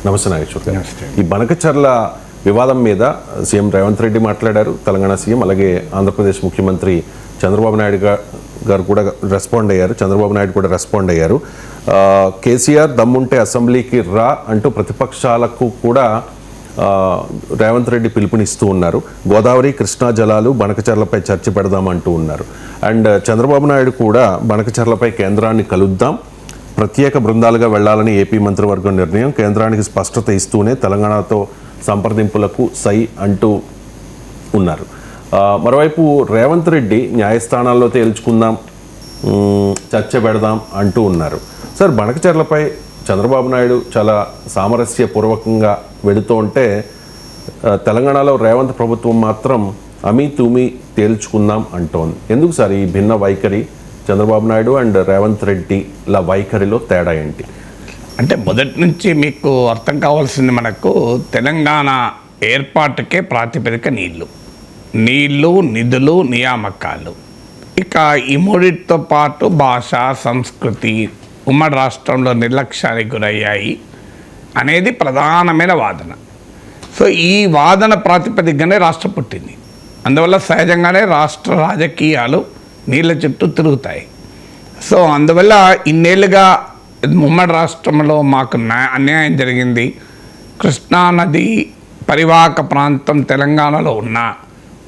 నమస్తే నాగేశ్వర్ గారు. ఈ బనకచర్ల వివాదం మీద సీఎం రేవంత్ రెడ్డి మాట్లాడారు, తెలంగాణ సీఎం, అలాగే ఆంధ్రప్రదేశ్ ముఖ్యమంత్రి చంద్రబాబు నాయుడు గారు కూడా రెస్పాండ్ అయ్యారు. చంద్రబాబు నాయుడు కూడా రెస్పాండ్ అయ్యారు. కేసీఆర్ దమ్ముంటే అసెంబ్లీకి రా అంటూ ప్రతిపక్షాలకు కూడా రేవంత్ రెడ్డి పిలుపునిస్తూ ఉన్నారు. గోదావరి కృష్ణా జలాలు బనకచర్లపై చర్చ పెడదామంటూ ఉన్నారు. అండ్ చంద్రబాబు నాయుడు కూడా బనకచర్లపై కేంద్రాన్ని కలుద్దాం, ప్రత్యేక బృందాలుగా వెళ్లాలని ఏపీ మంత్రివర్గం నిర్ణయం, కేంద్రానికి స్పష్టత ఇస్తూనే తెలంగాణతో సంప్రదింపులకు సై అంటూ ఉన్నారు. మరోవైపు రేవంత్ రెడ్డి న్యాయస్థానాల్లో తేల్చుకుందాం, చర్చ పెడదాం అంటూ ఉన్నారు. సార్, బనకచర్లపై చంద్రబాబు నాయుడు చాలా సామరస్యపూర్వకంగా వెళుతూ ఉంటే తెలంగాణలో రేవంత్ ప్రభుత్వం మాత్రం అమీ తూమి తేల్చుకుందాం అంటోంది. ఎందుకు సార్ ఈ భిన్న వైఖరి? చంద్రబాబు నాయుడు అండ్ రేవంత్ రెడ్డిల వైఖరిలో తేడా ఏంటి? అంటే మొదటి నుంచి మీకు అర్థం కావాల్సింది, మనకు తెలంగాణ ఏర్పాటుకే ప్రాతిపదిక నీళ్లు, నిధులు, నియామకాలు. ఇక ఈ మూడింటితో పాటు భాష, సంస్కృతి ఉమ్మడి రాష్ట్రంలో నిర్లక్ష్యానికి గురయ్యాయి అనేది ప్రధానమైన వాదన. సో ఈ వాదన ప్రాతిపదికగానే రాష్ట్రం పుట్టింది. అందువల్ల సహజంగానే రాష్ట్ర రాజకీయాలు నీళ్ళ చుట్టూ తిరుగుతాయి. సో అందువల్ల ఇన్నేళ్ళుగా ఉమ్మడి రాష్ట్రంలో మాకు అన్యాయం జరిగింది. కృష్ణానది పరివాహక ప్రాంతం తెలంగాణలో ఉన్న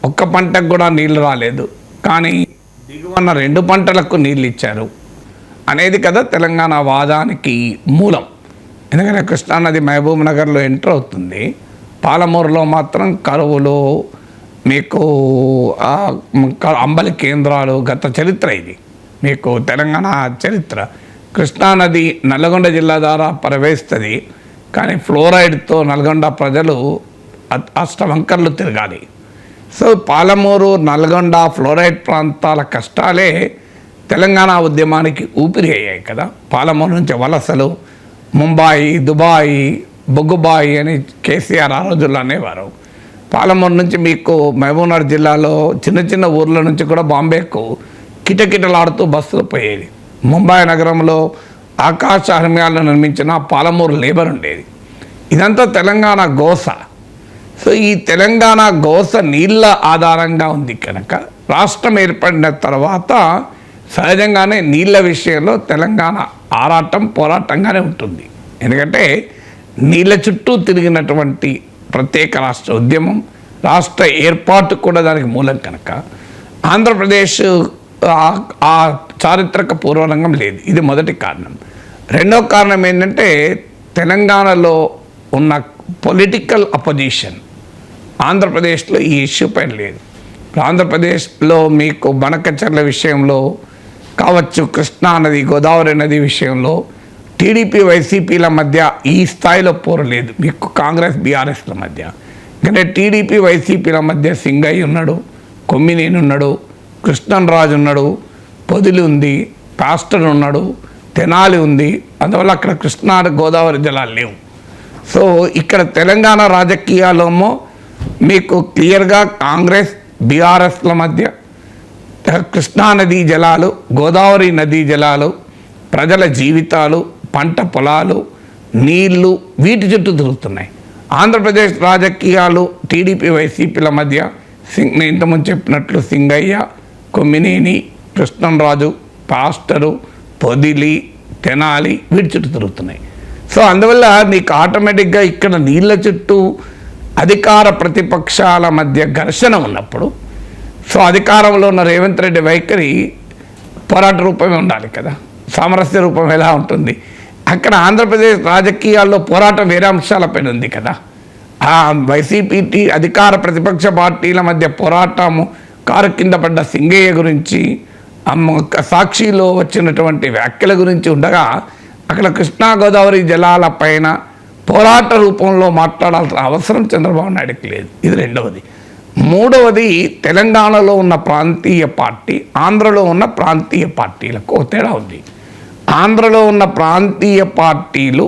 ఒక్క పంటకు కూడా నీళ్లు రాలేదు, కానీ దిగువన 2 పంటలకు నీళ్ళు ఇచ్చారు అనేది కదా తెలంగాణ వాదానికి మూలం. ఎందుకంటే కృష్ణానది మహబూబ్ నగర్లో ఎంటర్ అవుతుంది, పాలమూరులో మాత్రం కరువులు, మీకు అంబలి కేంద్రాలు, గత చరిత్ర ఇది మీకు తెలంగాణ చరిత్ర. కృష్ణానది నల్గొండ జిల్లా ద్వారా ప్రవహిస్తుంది, కానీ ఫ్లోరైడ్తో నల్గొండ ప్రజలు అష్టవంకర్లు తిరగాలి. సో పాలమూరు, నల్గొండ, ఫ్లోరైడ్ ప్రాంతాల కష్టాలే తెలంగాణ ఉద్యమానికి ఊపిరి అయ్యాయి కదా. పాలమూరు నుంచి వలసలు, ముంబాయి, దుబాయి, బొగ్గుబాయి అని కేసీఆర్ ఆ రోజుల్లో అనేవారు. పాలమూరు నుంచి మీకు మహబూబ్నగర్ జిల్లాలో చిన్న చిన్న ఊర్ల నుంచి కూడా బాంబేకు కిటకిటలాడుతూ బస్సులు పోయేది. ముంబాయి నగరంలో ఆకాశ హర్మ్యాలను నిర్మించిన పాలమూరు లేబర్ ఉండేది. ఇదంతా తెలంగాణ గోస. సో ఈ తెలంగాణ గోస నీళ్ళ ఆధారంగా ఉంది కనుక రాష్ట్రం ఏర్పడిన తర్వాత సహజంగానే నీళ్ళ విషయంలో తెలంగాణ ఆరాటం పోరాటంగానే ఉంటుంది. ఎందుకంటే నీళ్ళ చుట్టూ తిరిగినటువంటి ప్రత్యేక రాష్ట్ర ఉద్యమం, రాష్ట్ర ఏర్పాటు కూడా దానికి మూలం కనుక ఆంధ్రప్రదేశ్ ఆ చారిత్రక పూర్వరంగం లేదు. ఇది మొదటి కారణం. రెండవ కారణం ఏంటంటే తెలంగాణలో ఉన్న పొలిటికల్ అపోజిషన్ ఆంధ్రప్రదేశ్లో ఈ ఇష్యూ పైన లేదు. ఆంధ్రప్రదేశ్లో మీకు బనకచర్ల విషయంలో కావచ్చు, కృష్ణానది, గోదావరి నది విషయంలో టీడీపీ వైసీపీల మధ్య ఈ స్థాయిలో పోరు లేదు. మీకు కాంగ్రెస్ బీఆర్ఎస్ల మధ్య. ఎందుకంటే టీడీపీ వైసీపీల మధ్య సింగయ్య ఉన్నాడు, కొమ్మినేని ఉన్నాడు, కృష్ణన్రాజు ఉన్నాడు, పొదిలి ఉంది, పాస్టర్ ఉన్నాడు, తెనాలి ఉంది. అందువల్ల అక్కడ కృష్ణా గోదావరి జలాలు లేవు. సో ఇక్కడ తెలంగాణ రాజకీయాలేమో మీకు క్లియర్గా కాంగ్రెస్ బీఆర్ఎస్ల మధ్య కృష్ణానదీ జలాలు, గోదావరి నదీ జలాలు, ప్రజల జీవితాలు, పంట పొలాలు, నీళ్లు, వీటి చుట్టూ తిరుగుతున్నాయి. ఆంధ్రప్రదేశ్ రాజకీయాలు టీడీపీ వైసీపీల మధ్య నేను ఇంతకుముందు చెప్పినట్లు సింగయ్య, కొమ్మినేని, కృష్ణన్రాజు, పాస్టరు, పొదిలి, తెనాలి, వీటి చుట్టూ తిరుగుతున్నాయి. సో అందువల్ల నీకు ఆటోమేటిక్గా ఇక్కడ నీళ్ళ చుట్టూ అధికార ప్రతిపక్షాల మధ్య ఘర్షణ ఉన్నప్పుడు, సో అధికారంలో ఉన్న రేవంత్ రెడ్డి వైఖరి పోరాట రూపమే ఉండాలి కదా, సామరస్య రూపం ఎలా ఉంటుంది? అక్కడ ఆంధ్రప్రదేశ్ రాజకీయాల్లో పోరాటం వేరే అంశాలపైన ఉంది కదా. ఆ వైసీపీ అధికార ప్రతిపక్ష పార్టీల మధ్య పోరాటము, కారు కింద పడ్డ సింగయ్య గురించి, సాక్షిలో వచ్చినటువంటి వ్యాఖ్యల గురించి ఉండగా అక్కడ కృష్ణా గోదావరి జలాల పైన పోరాట రూపంలో మాట్లాడాల్సిన అవసరం చంద్రబాబు నాయుడుకి లేదు. ఇది రెండవది. మూడవది, తెలంగాణలో ఉన్న ప్రాంతీయ పార్టీ, ఆంధ్రలో ఉన్న ప్రాంతీయ పార్టీలకు తేడా ఉంది. ఆంధ్రలో ఉన్న ప్రాంతీయ పార్టీలు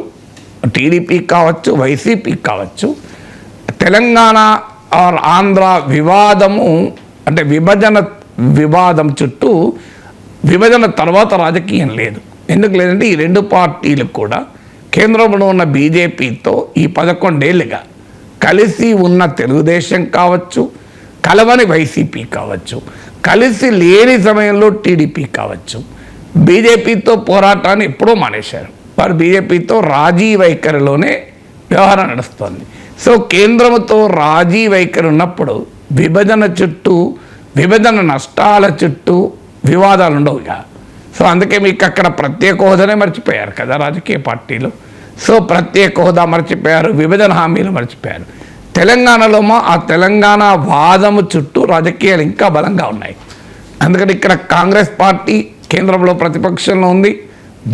టీడీపీ కావచ్చు, వైసీపీ కావచ్చు, తెలంగాణ ఆర్ ఆంధ్ర వివాదము అంటే వివాదం చుట్టూ విభజన తర్వాత రాజకీయం లేదు. ఎందుకు లేదంటే ఈ 2 పార్టీలు కూడా కేంద్రంలో ఉన్న బీజేపీతో ఈ 11 ఏళ్ళుగా కలిసి ఉన్న తెలుగుదేశం కావచ్చు, కలవని వైసీపీ కావచ్చు, కలిసి లేని సమయంలో టీడీపీ కావచ్చు, బీజేపీతో పోరాటాన్ని ఎప్పుడూ మానేశారు. వారు బీజేపీతో రాజీ వైఖరిలోనే వ్యవహారం నడుస్తుంది. సో కేంద్రంతో రాజీ వైఖరి ఉన్నప్పుడు విభజన చుట్టూ, విభజన నష్టాల చుట్టూ వివాదాలు ఉండవుగా. సో అందుకే మీకు అక్కడ ప్రత్యేక హోదానే మర్చిపోయారు కదా రాజకీయ పార్టీలు. సో ప్రత్యేక హోదా మర్చిపోయారు, విభజన హామీలు మర్చిపోయారు. తెలంగాణలో ఆ తెలంగాణ వాదము చుట్టూ రాజకీయాలు ఇంకా బలంగా ఉన్నాయి. అందుకని ఇక్కడ కాంగ్రెస్ పార్టీ కేంద్రంలో ప్రతిపక్షంలో ఉంది,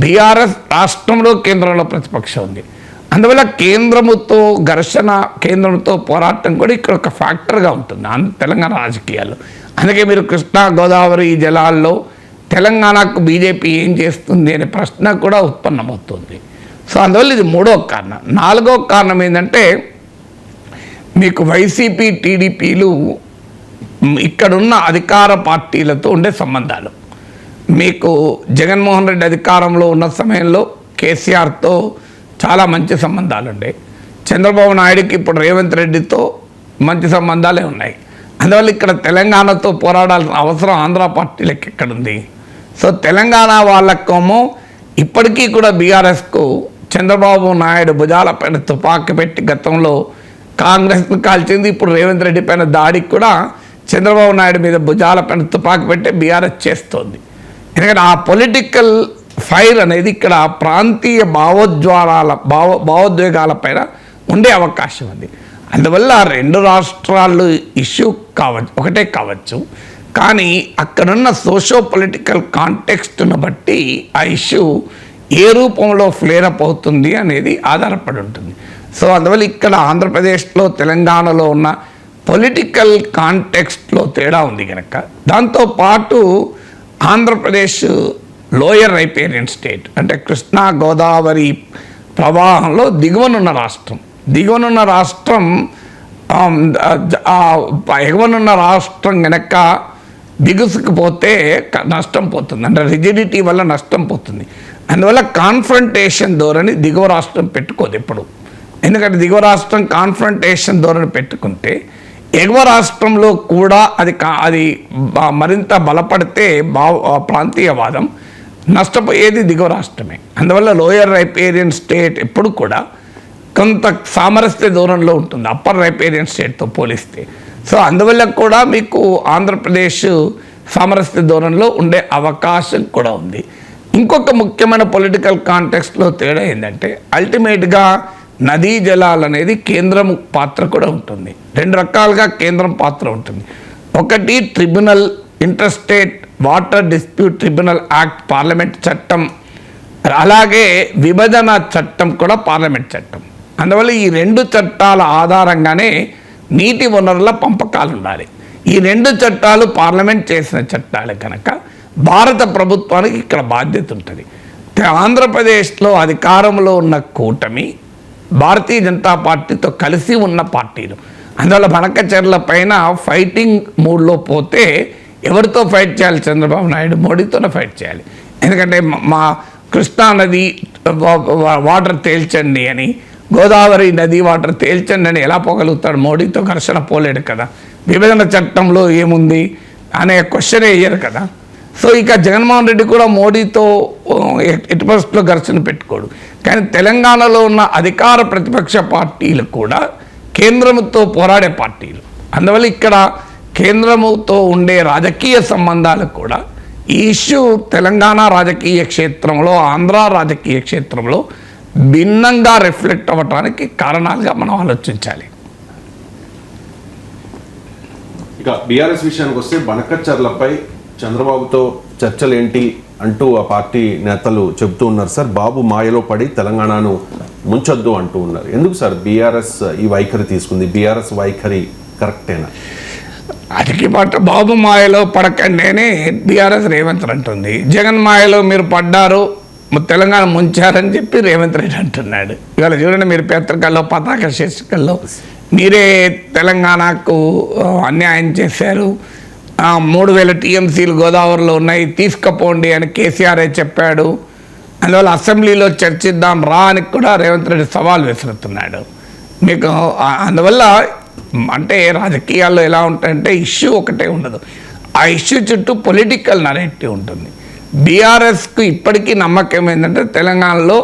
బీఆర్ఎస్ రాష్ట్రంలో కేంద్రంలో ప్రతిపక్షం ఉంది. అందువల్ల కేంద్రముతో ఘర్షణ, కేంద్రంతో పోరాటం కూడా ఇక్కడ ఒక ఫ్యాక్టర్గా ఉంటుంది తెలంగాణ రాజకీయాల్లో. అందుకే మీరు కృష్ణా గోదావరి జలాల్లో తెలంగాణకు బీజేపీ ఏం చేస్తుంది అనే ప్రశ్న కూడా ఉత్పన్నమవుతుంది. సో అందువల్ల ఇది 3వ కారణం. 4వ కారణం ఏంటంటే మీకు వైసీపీ, టీడీపీలు ఇక్కడున్న అధికార పార్టీలతో ఉండే సంబంధాలు. మీకు జగన్మోహన్ రెడ్డి అధికారంలో ఉన్న సమయంలో కేసీఆర్తో చాలా మంచి సంబంధాలు ఉండే. చంద్రబాబు నాయుడుకి ఇప్పుడు రేవంత్ రెడ్డితో మంచి సంబంధాలే ఉన్నాయి. అందువల్ల ఇక్కడ తెలంగాణతో పోరాడాల్సిన అవసరం ఆంధ్ర పార్టీలకు ఎక్కడుంది? సో తెలంగాణ వాళ్ళకేమో ఇప్పటికీ కూడా బీఆర్ఎస్కు చంద్రబాబు నాయుడు భుజాల పైన తుపాకీ పెట్టి గతంలో కాంగ్రెస్ను కాల్చింది. ఇప్పుడు రేవంత్ రెడ్డి పైన దాడికి కూడా చంద్రబాబు నాయుడు మీద భుజాల పైన తుపాకీ పెట్టి బీఆర్ఎస్ చేస్తోంది. ఎందుకంటే ఆ పొలిటికల్ ఫైర్ అనేది ఇక్కడ ప్రాంతీయ భావోద్వేగాల పైన ఉండే అవకాశం ఉంది. అందువల్ల 2 రాష్ట్రాలు ఇష్యూ ఒకటే కావచ్చు, కానీ అక్కడున్న సోషో పొలిటికల్ కాంటెక్స్ట్ను బట్టి ఆ ఇష్యూ ఏ రూపంలో ఫ్లేరప్ అవుతుంది అనేది ఆధారపడి ఉంటుంది. సో అందువల్ల ఇక్కడ ఆంధ్రప్రదేశ్లో, తెలంగాణలో ఉన్న పొలిటికల్ కాంటెక్స్ట్లో తేడా ఉంది కనుక, దాంతోపాటు ఆంధ్రప్రదేశ్ లోయర్ రైపేరియన్ స్టేట్ అంటే కృష్ణా గోదావరి ప్రవాహంలో దిగువనున్న రాష్ట్రం. దిగువనున్న రాష్ట్రం ఎగువనున్న రాష్ట్రం కనుక బిగుసుకుపోతే నష్టం పోతుంది, అంటే రిజిడిటీ వల్ల నష్టం పోతుంది. అందువల్ల కాన్ఫ్రంటేషన్ ధోరణి దిగువ రాష్ట్రం పెట్టుకోదు ఎప్పుడు. ఎందుకంటే దిగువ రాష్ట్రం కాన్ఫ్రంటేషన్ ధోరణి పెట్టుకుంటే ఎగువ రాష్ట్రంలో కూడా అది మరింత బలపడితే ప్రాంతీయవాదం నష్టపోయేది దిగువ రాష్ట్రమే. అందువల్ల లోయర్ రైపేరియన్ స్టేట్ ఎప్పుడు కూడా కొంత సామరస్య దూరంలో ఉంటుంది అప్పర్ రైపేరియన్ స్టేట్తో పోలిస్తే. సో అందువల్ల కూడా మీకు ఆంధ్రప్రదేశ్ సామరస్య దూరంలో ఉండే అవకాశం కూడా ఉంది. ఇంకొక ముఖ్యమైన పొలిటికల్ కాంటెక్స్ట్లో తేడా ఏంటంటే అల్టిమేట్గా నదీ జలాలు అనేది కేంద్రం పాత్ర కూడా ఉంటుంది. 2 రకాలుగా కేంద్రం పాత్ర ఉంటుంది. ఒకటి tribunal, interstate water dispute tribunal act parliament చట్టం, అలాగే విభజన చట్టం కూడా పార్లమెంట్ చట్టం. అందువల్ల ఈ 2 చట్టాల ఆధారంగానే నీటి వనరుల పంపకాలు ఉండాలి. ఈ 2 చట్టాలు పార్లమెంట్ చేసిన చట్టాలు కనుక భారత ప్రభుత్వానికి ఇక్కడ బాధ్యత ఉంటుంది. ఆంధ్రప్రదేశ్లో అధికారంలో ఉన్న కూటమి భారతీయ జనతా పార్టీతో కలిసి ఉన్న పార్టీలు. అందువల్ల బనకచెర్ల పైన ఫైటింగ్ మూడ్లో పోతే ఎవరితో ఫైట్ చేయాలి? చంద్రబాబు నాయుడు మోడీతోనే ఫైట్ చేయాలి. ఎందుకంటే మా కృష్ణా నది వాటర్ తేల్చండి అని, గోదావరి నది వాటర్ తేల్చండి అని ఎలా పోగలుగుతాడు? మోడీతో ఘర్షణ పోలేడు కదా. విభజన చట్టంలో ఏముంది అనే క్వశ్చన్ వేయరు కదా. సో ఇక జగన్మోహన్ రెడ్డి కూడా మోడీతో ఎట్టి పరిస్థితుల్లో ఘర్షణ పెట్టుకోడు. కానీ తెలంగాణలో ఉన్న అధికార ప్రతిపక్ష పార్టీలు కూడా కేంద్రంతో పోరాడే పార్టీలు. అందువల్ల ఇక్కడ కేంద్రముతో ఉండే రాజకీయ సంబంధాలు కూడా ఈ ఇష్యూ తెలంగాణ రాజకీయ క్షేత్రంలో, ఆంధ్ర రాజకీయ క్షేత్రంలో భిన్నంగా రిఫ్లెక్ట్ అవ్వటానికి కారణాలుగా మనం ఆలోచించాలి. ఇక బీఆర్ఎస్ విషయానికి వస్తే బనకచర్లపై చంద్రబాబుతో చర్చలేంటి అంటూ ఆ పార్టీ నేతలు చెబుతూ ఉన్నారు. సార్, బాబు మాయలో పడి తెలంగాణను ముంచొద్దు అంటూ ఉన్నారు. ఎందుకు సార్ బీఆర్ఎస్ ఈ వైఖరి తీసుకుంది? బీఆర్ఎస్ వైఖరి కరెక్టేనా? అదికి పాట బాబు మాయలో పడకండేనే బీఆర్ఎస్ రేవంత్ అంటుంది. జగన్ మాయలో మీరు పడ్డారు, తెలంగాణ ముంచారని చెప్పి రేవంత్ రెడ్డి అంటున్నాడు. ఇవాళ చూడండి, మీరు పత్రికల్లో పతాక శీర్షికల్లో మీరే తెలంగాణకు అన్యాయం చేశారు, 3000 టీఎంసీలు గోదావరిలో ఉన్నాయి తీసుకపోండి అని కేసీఆర్ చెప్పాడు. అందువల్ల అసెంబ్లీలో చర్చిద్దాం రా అని కూడా రేవంత్ రెడ్డి సవాల్ విసురుతున్నాడు. మీకు అందువల్ల అంటే రాజకీయాల్లో ఎలా ఉంటాయంటే ఇష్యూ ఒకటే ఉండదు, ఆ ఇష్యూ చుట్టూ పొలిటికల్ నరేటివ్ ఉంటుంది. బీఆర్ఎస్కు ఇప్పటికీ నమ్మకం ఏంటంటే తెలంగాణలో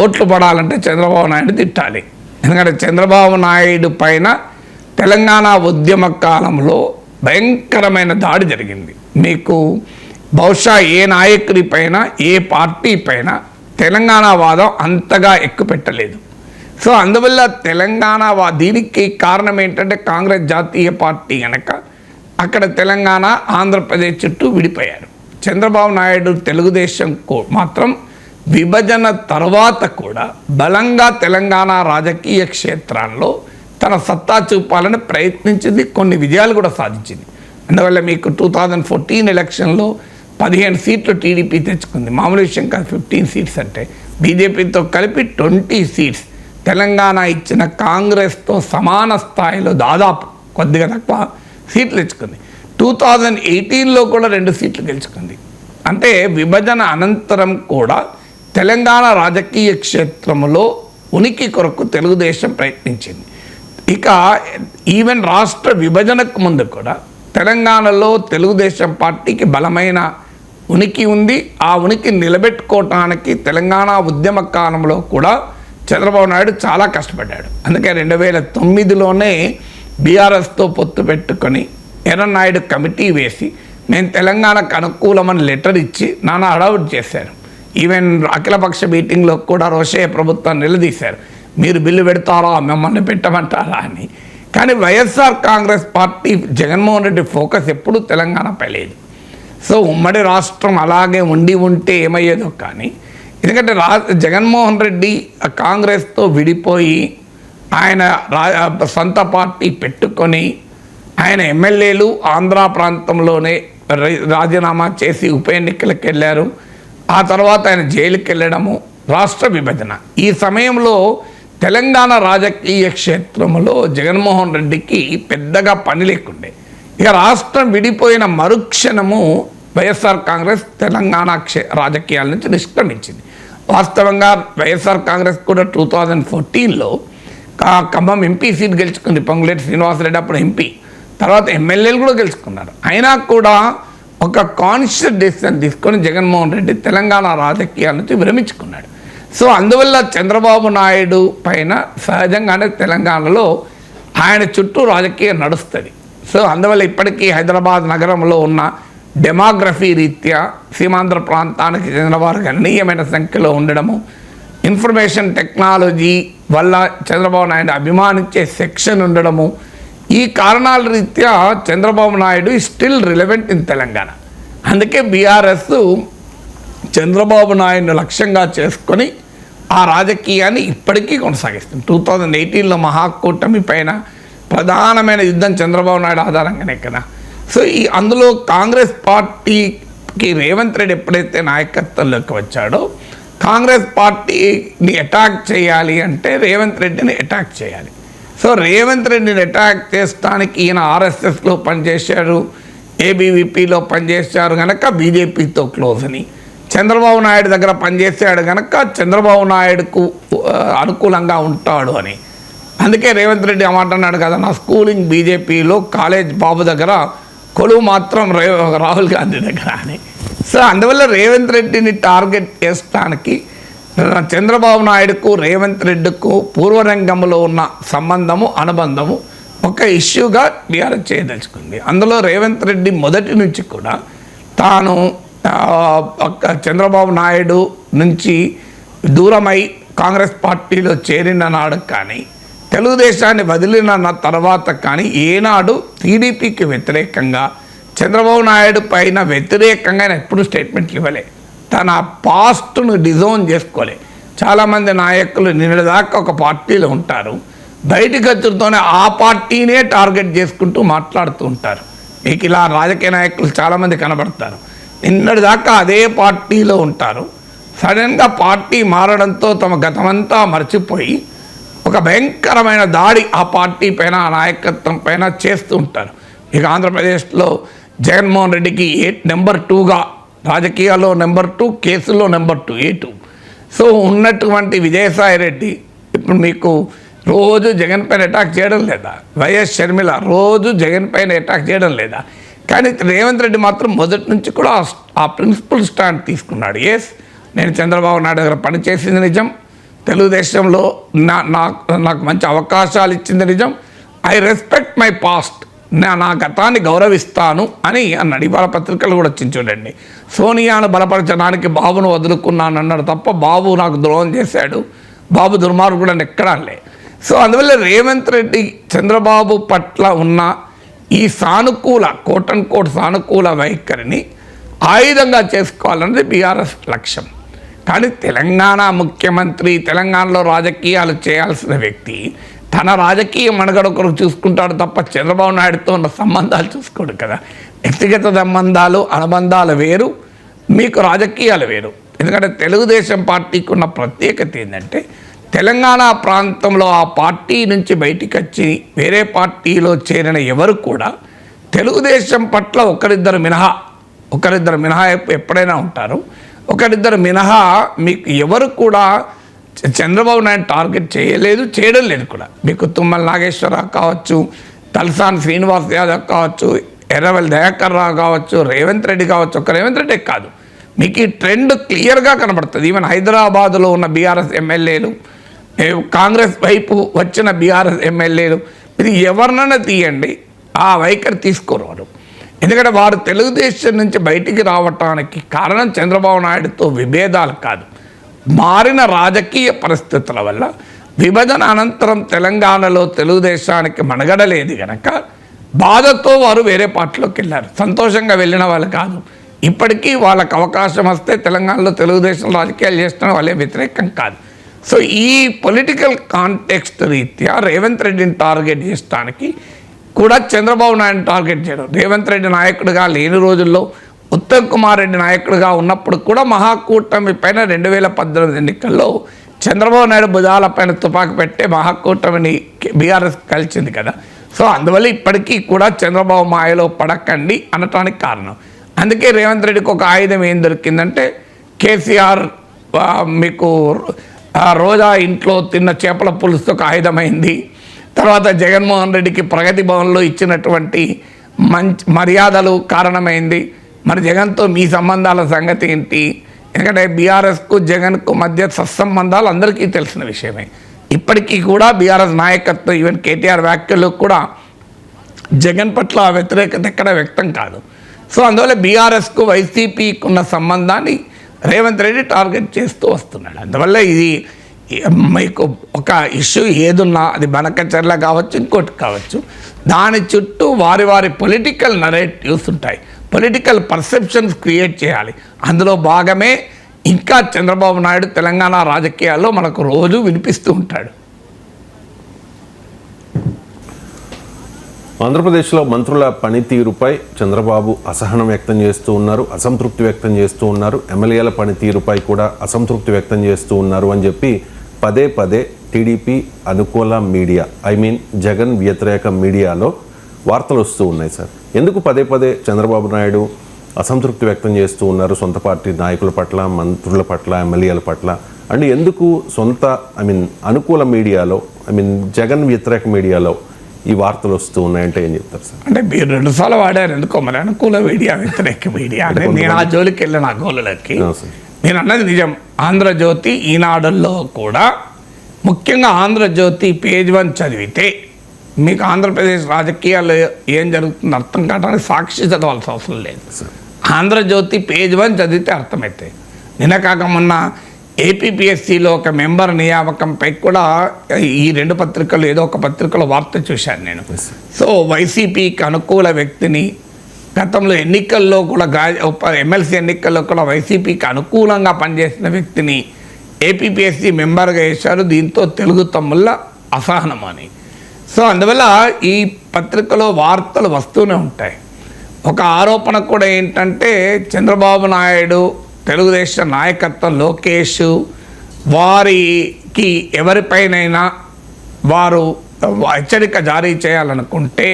ఓట్లు పడాలంటే చంద్రబాబు నాయుడు తిట్టాలి. ఎందుకంటే చంద్రబాబు నాయుడు పైన తెలంగాణ ఉద్యమ కాలంలో భయంకరమైన దాడి జరిగింది. మీకు బహుశా ఏ నాయకుడి పైన ఏ పార్టీ పైన తెలంగాణ వాదం అంతగా ఎక్కుపెట్టలేదు. సో అందువల్ల తెలంగాణ దీనికి కారణం ఏంటంటే కాంగ్రెస్ జాతీయ పార్టీ కనుక అక్కడ తెలంగాణ ఆంధ్రప్రదేశ్ చుట్టూ విడిపోయారు. చంద్రబాబు నాయుడు తెలుగుదేశం మాత్రం విభజన తర్వాత కూడా బలంగా తెలంగాణ రాజకీయ క్షేత్రాల్లో తన సత్తా చూపాలని ప్రయత్నించింది, కొన్ని విజయాలు కూడా సాధించింది. అందువల్ల మీకు 2014 ఎలక్షన్లో 15 సీట్లు టీడీపీ తెచ్చుకుంది. మామూలు విషయం కాదు 15 సీట్స్ అంటే. బీజేపీతో కలిపి 20 సీట్స్ తెలంగాణ ఇచ్చిన కాంగ్రెస్తో సమాన స్థాయిలో దాదాపు కొద్దిగా తక్కువ సీట్లు తెచ్చుకుంది. 2018లో కూడా 2 సీట్లు గెలుచుకుంది. అంటే విభజన అనంతరం కూడా తెలంగాణ రాజకీయ క్షేత్రంలో ఉనికి కొరకు తెలుగుదేశం ప్రయత్నించింది. ఇక ఈవెన్ రాష్ట్ర విభజనకు ముందు కూడా తెలంగాణలో తెలుగుదేశం పార్టీకి బలమైన ఉనికి ఉంది. ఆ ఉనికి నిలబెట్టుకోవటానికి తెలంగాణ ఉద్యమ కాలంలో కూడా చంద్రబాబు నాయుడు చాలా కష్టపడ్డాడు. అందుకే 2009లోనే బీఆర్ఎస్తో పొత్తు పెట్టుకొని ఎర్రనాయుడు కమిటీ వేసి మేము తెలంగాణకు అనుకూలమని లెటర్ ఇచ్చి నానా హడావుడి చేశారు. ఈవెన్ అఖిలపక్ష మీటింగ్లో కూడా రోషయ్య ప్రభుత్వాన్ని నిలదీశారు, మీరు బిల్లు పెడతారా మిమ్మల్ని పెట్టమంటారా అని. కానీ వైఎస్ఆర్ కాంగ్రెస్ పార్టీ జగన్మోహన్ రెడ్డి ఫోకస్ ఎప్పుడూ తెలంగాణపై లేదు. సో ఉమ్మడి రాష్ట్రం అలాగే ఉంటే ఏమయ్యేదో కానీ, ఎందుకంటే జగన్మోహన్ రెడ్డి కాంగ్రెస్తో విడిపోయి ఆయన సొంత పార్టీ పెట్టుకొని ఆయన ఎమ్మెల్యేలు ఆంధ్ర ప్రాంతంలోనే రాజీనామా చేసి ఉప ఎన్నికలకు వెళ్ళారు. ఆ తర్వాత ఆయన జైలుకి వెళ్ళడము, రాష్ట్ర విభజన. ఈ సమయంలో తెలంగాణ రాజకీయ క్షేత్రంలో జగన్మోహన్ రెడ్డికి పెద్దగా పని లేకుండే. ఇక రాష్ట్రం విడిపోయిన మరుక్షణము వైఎస్ఆర్ కాంగ్రెస్ తెలంగాణ రాజకీయాల నుంచి నిష్క్రమించింది. వాస్తవంగా వైఎస్ఆర్ కాంగ్రెస్ కూడా 2014లో ఖమ్మం ఎంపీ సీట్ గెలుచుకుంది. పొంగులేటి శ్రీనివాసరెడ్డి అప్పుడు ఎంపీ, తర్వాత ఎమ్మెల్యేలు కూడా గెలుచుకున్నారు. అయినా కూడా ఒక కాన్షియస్ డెసిషన్ తీసుకొని జగన్మోహన్ రెడ్డి తెలంగాణ రాజకీయాల నుంచి విరమించుకున్నాడు. సో అందువల్ల చంద్రబాబు నాయుడు పైన సహజంగానే తెలంగాణలో ఆయన చుట్టూ రాజకీయం నడుస్తుంది. సో అందువల్ల ఇప్పటికీ హైదరాబాద్ నగరంలో ఉన్న డెమోగ్రఫీ రీత్యా సీమాంధ్ర ప్రాంతానికి చెందిన వారు గణనీయమైన సంఖ్యలో ఉండడము, ఇన్ఫర్మేషన్ టెక్నాలజీ వల్ల చంద్రబాబు నాయుడు అభిమానించే సెక్షన్ ఉండడము, ఈ కారణాల రీత్యా Chandrababu Naidu still relevant in Telangana. అందుకే బీఆర్ఎస్ చంద్రబాబు నాయుడును లక్ష్యంగా చేసుకొని ఆ రాజకీయాన్ని ఇప్పటికీ కొనసాగిస్తుంది. 2018లో మహాకూటమి పైన ప్రధానమైన యుద్ధం చంద్రబాబు నాయుడు ఆధారంగానే కదా. సో అందులో కాంగ్రెస్ పార్టీకి రేవంత్ రెడ్డి ఎప్పుడైతే నాయకత్వంలోకి వచ్చాడో, కాంగ్రెస్ పార్టీని అటాక్ చేయాలి అంటే రేవంత్ రెడ్డిని అటాక్ చేయాలి. సో రేవంత్ రెడ్డిని అటాక్ చేసడానికి ఈయన ఆర్ఎస్ఎస్లో పనిచేశారు, ఏబీవీపీలో పనిచేశారు కనుక బీజేపీతో క్లోజ్ అని, చంద్రబాబు నాయుడు దగ్గర పనిచేసాడు కనుక చంద్రబాబు నాయుడుకు అనుకూలంగా ఉంటాడు అని. అందుకే రేవంత్ రెడ్డి మాట అన్నాడు కదా, నా స్కూలింగ్ బీజేపీలో, కాలేజ్ బాబు దగ్గర, కొలువు మాత్రం రాహుల్ గాంధీ దగ్గర అని. సో అందువల్ల రేవంత్ రెడ్డిని టార్గెట్ చేసడానికి చంద్రబాబు నాయుడుకు రేవంత్ రెడ్డికు పూర్వరంగంలో ఉన్న సంబంధము అనుబంధము ఒక ఇష్యూగా బీఆర్ఎస్ చేయదలుచుకుంది. అందులో రేవంత్ రెడ్డి మొదటి నుంచి కూడా తాను చంద్రబాబు నాయుడు నుంచి దూరమై కాంగ్రెస్ పార్టీలో చేరిన నాడు కానీ, తెలుగుదేశాన్ని వదిలిన తర్వాత కానీ ఏనాడు టీడీపీకి వ్యతిరేకంగా చంద్రబాబు నాయుడు పైన వ్యతిరేకంగా ఆయన ఎప్పుడు స్టేట్మెంట్లు ఇవ్వలే. తన పాస్ట్ను డిజోన్ చేసుకోలే. చాలామంది నాయకులు నిన్నటిదాకా ఒక పార్టీలో ఉంటారు, బయటికి వచ్చుతోనే ఆ పార్టీనే టార్గెట్ చేసుకుంటూ మాట్లాడుతూ ఉంటారు. మీకు ఇలా రాజకీయ నాయకులు చాలామంది కనబడతారు, నిన్నటిదాకా అదే పార్టీలో ఉంటారు, సడన్గా పార్టీ మారడంతో తమ గతమంతా మర్చిపోయి ఒక భయంకరమైన దాడి ఆ పార్టీ పైన, ఆ నాయకత్వం పైన చేస్తూ ఉంటారు. ఇక ఆంధ్రప్రదేశ్లో జగన్మోహన్ రెడ్డికి నెంబర్ 2గా రాజకీయాల్లో నెంబర్ 2, కేసుల్లో నెంబర్ 2, A2. సో ఉన్నటువంటి విజయసాయి రెడ్డి ఇప్పుడు మీకు రోజు జగన్ పైన అటాక్ చేయడం లేదా? వైఎస్ షర్మిల రోజు జగన్ పైన అటాక్ చేయడం లేదా? కానీ రేవంత్ రెడ్డి మాత్రం మొదటి నుంచి కూడా ఆ ప్రిన్సిపల్ స్టాండ్ తీసుకున్నాడు. ఎస్, నేను చంద్రబాబు నాయుడు దగ్గర పనిచేసింది నిజం, తెలుగుదేశంలో నాకు మంచి అవకాశాలు ఇచ్చింది నిజం, ఐ రెస్పెక్ట్ మై పాస్ట్, నా గతాన్ని గౌరవిస్తాను అని అన్నాడు. ఇవాళ పత్రికలు కూడా వచ్చింది చూడండి. సోనియాను బలపరచడానికి బాబును వదులుకున్నాను అన్నాడు తప్ప బాబు నాకు ద్రోహం చేశాడు, బాబు దుర్మార్గుడు అని ఎక్కడా లే. సో అందువల్ల రేవంత్ రెడ్డి చంద్రబాబు పట్ల ఉన్న ఈ సానుకూల కోట్ సానుకూల వైఖరిని ఆయుధంగా చేసుకోవాలన్నది బీఆర్ఎస్ లక్ష్యం. కానీ తెలంగాణ ముఖ్యమంత్రి, తెలంగాణలో రాజకీయాలు చేయాల్సిన వ్యక్తి తన రాజకీయ మనుగడ కొరకు చూసుకుంటాడు తప్ప చంద్రబాబు నాయుడుతో ఉన్న సంబంధాలు చూసుకోడు కదా. వ్యక్తిగత సంబంధాలు, అనుబంధాలు వేరు, మీకు రాజకీయాలు వేరు. ఎందుకంటే తెలుగుదేశం పార్టీకి ఉన్న ప్రత్యేకత ఏంటంటే తెలంగాణ ప్రాంతంలో ఆ పార్టీ నుంచి బయటికి వచ్చి వేరే పార్టీలో చేరిన ఎవరు కూడా తెలుగుదేశం పట్ల ఒకరిద్దరు మినహా ఎప్పుడైనా ఉంటారు. ఒకరిద్దరు మినహా మీకు ఎవరు కూడా చంద్రబాబు నాయుడు టార్గెట్ చేయడం లేదు కూడా. మీకు తుమ్మల నాగేశ్వరరావు కావచ్చు, తలసాని శ్రీనివాస్ యాదవ్ కావచ్చు, ఎర్రవెల్లి దయాకర్ రావు కావచ్చు, రేవంత్ రెడ్డి కావచ్చు. ఒక రేవంత్ రెడ్డి కాదు, మీకు ఈ ట్రెండ్ క్లియర్గా కనబడుతుంది. ఈవెన్ హైదరాబాదులో ఉన్న బీఆర్ఎస్ ఎమ్మెల్యేలు, కాంగ్రెస్ వైపు వచ్చిన బీఆర్ఎస్ ఎమ్మెల్యేలు, ఇది ఎవరినైనా తీయండి, ఆ వైఖరి తీసుకోరు వారు. ఎందుకంటే వారు తెలుగుదేశం నుంచి బయటికి రావటానికి కారణం చంద్రబాబు నాయుడుతో విభేదాలు కాదు, మారిన రాజకీయ పరిస్థితుల వల్ల. విభజన అనంతరం తెలంగాణలో తెలుగుదేశానికి మనుగడలేదు కనుక బాధతో వారు వేరే పార్టీలోకి వెళ్ళారు. సంతోషంగా వెళ్ళిన వాళ్ళు కాదు. ఇప్పటికీ వాళ్ళకు అవకాశం వస్తే తెలంగాణలో తెలుగుదేశం రాజకీయాలు చేస్తున్న వాళ్ళే వ్యతిరేకం కాదు. సో ఈ పొలిటికల్ కాంటెక్స్ట్ రీత్యా రేవంత్ రెడ్డిని టార్గెట్ చేయడానికి కూడా చంద్రబాబు నాయుడు టార్గెట్ చేయడం. రేవంత్ రెడ్డి నాయకుడిగా లేని రోజుల్లో, ఉత్తమ్ కుమార్ రెడ్డి నాయకుడిగా ఉన్నప్పుడు కూడా మహాకూటమి పైన 2018 ఎన్నికల్లో చంద్రబాబు నాయుడు భుజాల పైన తుపాకి పెట్టే మహాకూటమిని బీఆర్ఎస్ కలిసింది కదా. సో అందువల్ల ఇప్పటికీ కూడా చంద్రబాబు మాయలో పడకండి అనటానికి కారణం. అందుకే రేవంత్ రెడ్డికి ఒక ఆయుధం ఏం దొరికిందంటే కేసీఆర్ మీకు రోజా ఇంట్లో తిన్న చేపల పులుసుతో ఒక ఆయుధమైంది. తర్వాత జగన్మోహన్ రెడ్డికి ప్రగతి భవన్లో ఇచ్చినటువంటి మంచి మర్యాదలు కారణమైంది. మరి జగన్తో మీ సంబంధాల సంగతి ఏంటి? ఎందుకంటే బీఆర్ఎస్కు జగన్కు మధ్య సత్సంబంధాలు అందరికీ తెలిసిన విషయమే. ఇప్పటికీ కూడా బీఆర్ఎస్ నాయకత్వం, ఈవెన్ కేటీఆర్ వ్యాఖ్యలు కూడా జగన్ పట్ల వ్యతిరేకత ఎక్కడ వ్యక్తం కాదు. సో అందువల్ల బీఆర్ఎస్కు వైసీపీకి ఉన్న సంబంధాన్ని రేవంత్ రెడ్డి టార్గెట్ చేస్తూ వస్తున్నాడు. అందువల్ల ఇది మీకు ఒక ఇష్యూ ఏదున్నా అది బనకచర్ల కావచ్చు, ఇంకోటి కావచ్చు, దాని చుట్టూ వారి పొలిటికల్ నరేటివ్స్ ఉంటాయి, పొలిటికల్ పర్సెప్షన్స్ క్రియేట్ చేయాలి. అందులో భాగమే ఇంకా చంద్రబాబు నాయుడు తెలంగాణ రాజకీయాల్లో మనకు రోజు వినిపిస్తూ ఉంటాడు. ఆంధ్రప్రదేశ్లో మంత్రుల పనితీరుపై చంద్రబాబు అసహనం వ్యక్తం చేస్తూ ఉన్నారు, అసంతృప్తి వ్యక్తం చేస్తూ ఉన్నారు. ఎమ్మెల్యేల పనితీరుపై కూడా అసంతృప్తి వ్యక్తం చేస్తూ ఉన్నారు అని చెప్పి పదే టీడీపీ అనుకూల మీడియా, జగన్ వ్యతిరేక మీడియాలో వార్తలు వస్తూ ఉన్నాయి సార్. ఎందుకు పదే చంద్రబాబు నాయుడు అసంతృప్తి వ్యక్తం చేస్తూ ఉన్నారు సొంత పార్టీ నాయకుల పట్ల, మంత్రుల పట్ల, ఎమ్మెల్యేల పట్ల? అండ్ ఎందుకు సొంత అనుకూల మీడియాలో, జగన్ వ్యతిరేక మీడియాలో ఈ వార్తలు వస్తూ ఉన్నాయంటే ఏం చెప్తారు సార్? అంటే మీరు 2 సార్లు వాడారు ఎందుకో మరి, అనుకూల మీడియా వ్యతిరేక మీడియా అంటే నేను ఆ జోలికి వెళ్ళిన ఆ గోళ్ళకి. నేను అన్నది నిజం. ఆంధ్రజ్యోతి, ఈనాడుల్లో కూడా ముఖ్యంగా ఆంధ్రజ్యోతి పేజ్ 1 చదివితే మీకు ఆంధ్రప్రదేశ్ రాజకీయాలు ఏం జరుగుతుందో అర్థం కావడానికి సాక్షి చదవాల్సిన అవసరం లేదు. ఆంధ్రజ్యోతి పేజ్ 1 చదివితే అర్థమవుతాయి. నిన్న కాక మొన్న ఏపీపీఎస్సీలో ఒక మెంబర్ నియామకంపై కూడా ఈ 2 పత్రికలు ఏదో ఒక పత్రికలో వార్త చూశాను నేను. సో వైసీపీకి అనుకూల వ్యక్తిని గతంలో ఎన్నికల్లో కూడా ఎమ్మెల్సీ ఎన్నికల్లో కూడా వైసీపీకి అనుకూలంగా పనిచేసిన వ్యక్తిని ఏపీపీఎస్సీ మెంబర్గా వేశారు. దీంతో తెలుగు తమ్ముళ్ళ అసహనం అని. సో అందువల్ల ఈ పత్రికలో వార్తలు వస్తూనే ఉంటాయి. ఒక ఆరోపణ కూడా ఏంటంటే చంద్రబాబు నాయుడు, తెలుగుదేశం నాయకత్వం, లోకేష్ వారికి ఎవరిపైనైనా వారు హెచ్చరిక జారీ చేయాలనుకుంటే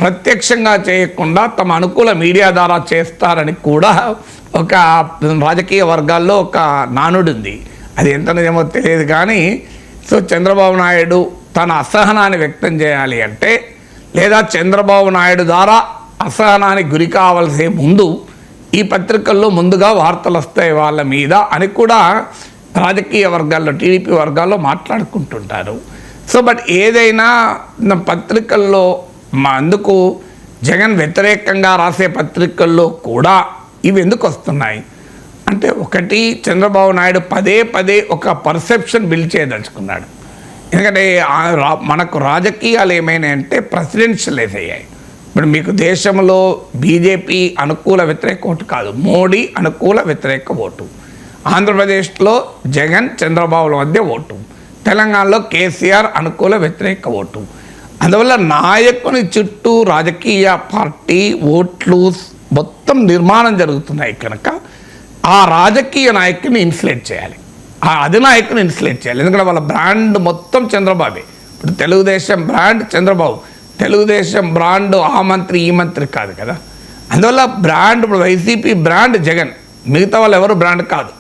ప్రత్యక్షంగా చేయకుండా తమ అనుకూల మీడియా ద్వారా చేస్తారని కూడా ఒక రాజకీయ వర్గాల్లో ఒక నానుడు ఉంది, అది ఎంత నిజమో తెలియదు కానీ, సో చంద్రబాబు నాయుడు తన అసహనాన్ని వ్యక్తం చేయాలి అంటే, లేదా చంద్రబాబు నాయుడు ద్వారా అసహనానికి గురి కావాల్సే ముందు ఈ పత్రికల్లో ముందుగా వార్తలు వస్తాయి వాళ్ళ మీద అని కూడా రాజకీయ వర్గాల్లో, టీడీపీ వర్గాల్లో మాట్లాడుకుంటుంటారు. సో బట్ ఏదైనా పత్రికల్లో అందుకు జగన్ వ్యతిరేకంగా రాసే పత్రికల్లో కూడా ఇవి ఎందుకు వస్తున్నాయి అంటే, ఒకటి చంద్రబాబు నాయుడు పదే పదే ఒక పర్సెప్షన్ బిల్డ్ చేయదలుచుకున్నాడు. ఎందుకంటే మనకు రాజకీయాలు ఏమైనా అంటే ప్రెసిడెన్షియలైజ్ అయ్యాయి. ఇప్పుడు మీకు దేశంలో బీజేపీ అనుకూల వ్యతిరేక ఓటు కాదు, మోడీ అనుకూల వ్యతిరేక ఓటు. ఆంధ్రప్రదేశ్లో జగన్ చంద్రబాబుల మధ్య ఓటు, తెలంగాణలో కేసీఆర్ అనుకూల వ్యతిరేక ఓటు. అందువల్ల నాయకుని చుట్టూ రాజకీయ పార్టీ ఓట్లు మొత్తం నిర్మాణం జరుగుతున్నాయి కనుక ఆ రాజకీయ నాయకుని ఇన్ఫ్లేట్ చేయాలి, ఆ అధినాయకుని ఇన్ఫ్లేట్ చేయాలి. ఎందుకంటే వాళ్ళ బ్రాండ్ మొత్తం చంద్రబాబే. ఇప్పుడు తెలుగుదేశం బ్రాండ్ చంద్రబాబు, తెలుగుదేశం బ్రాండ్ ఆ మంత్రి ఈ మంత్రి కాదు కదా. అందువల్ల బ్రాండ్, ఇప్పుడు వైసీపీ బ్రాండ్ జగన్, మిగతా వాళ్ళు ఎవరు బ్రాండ్ కాదు.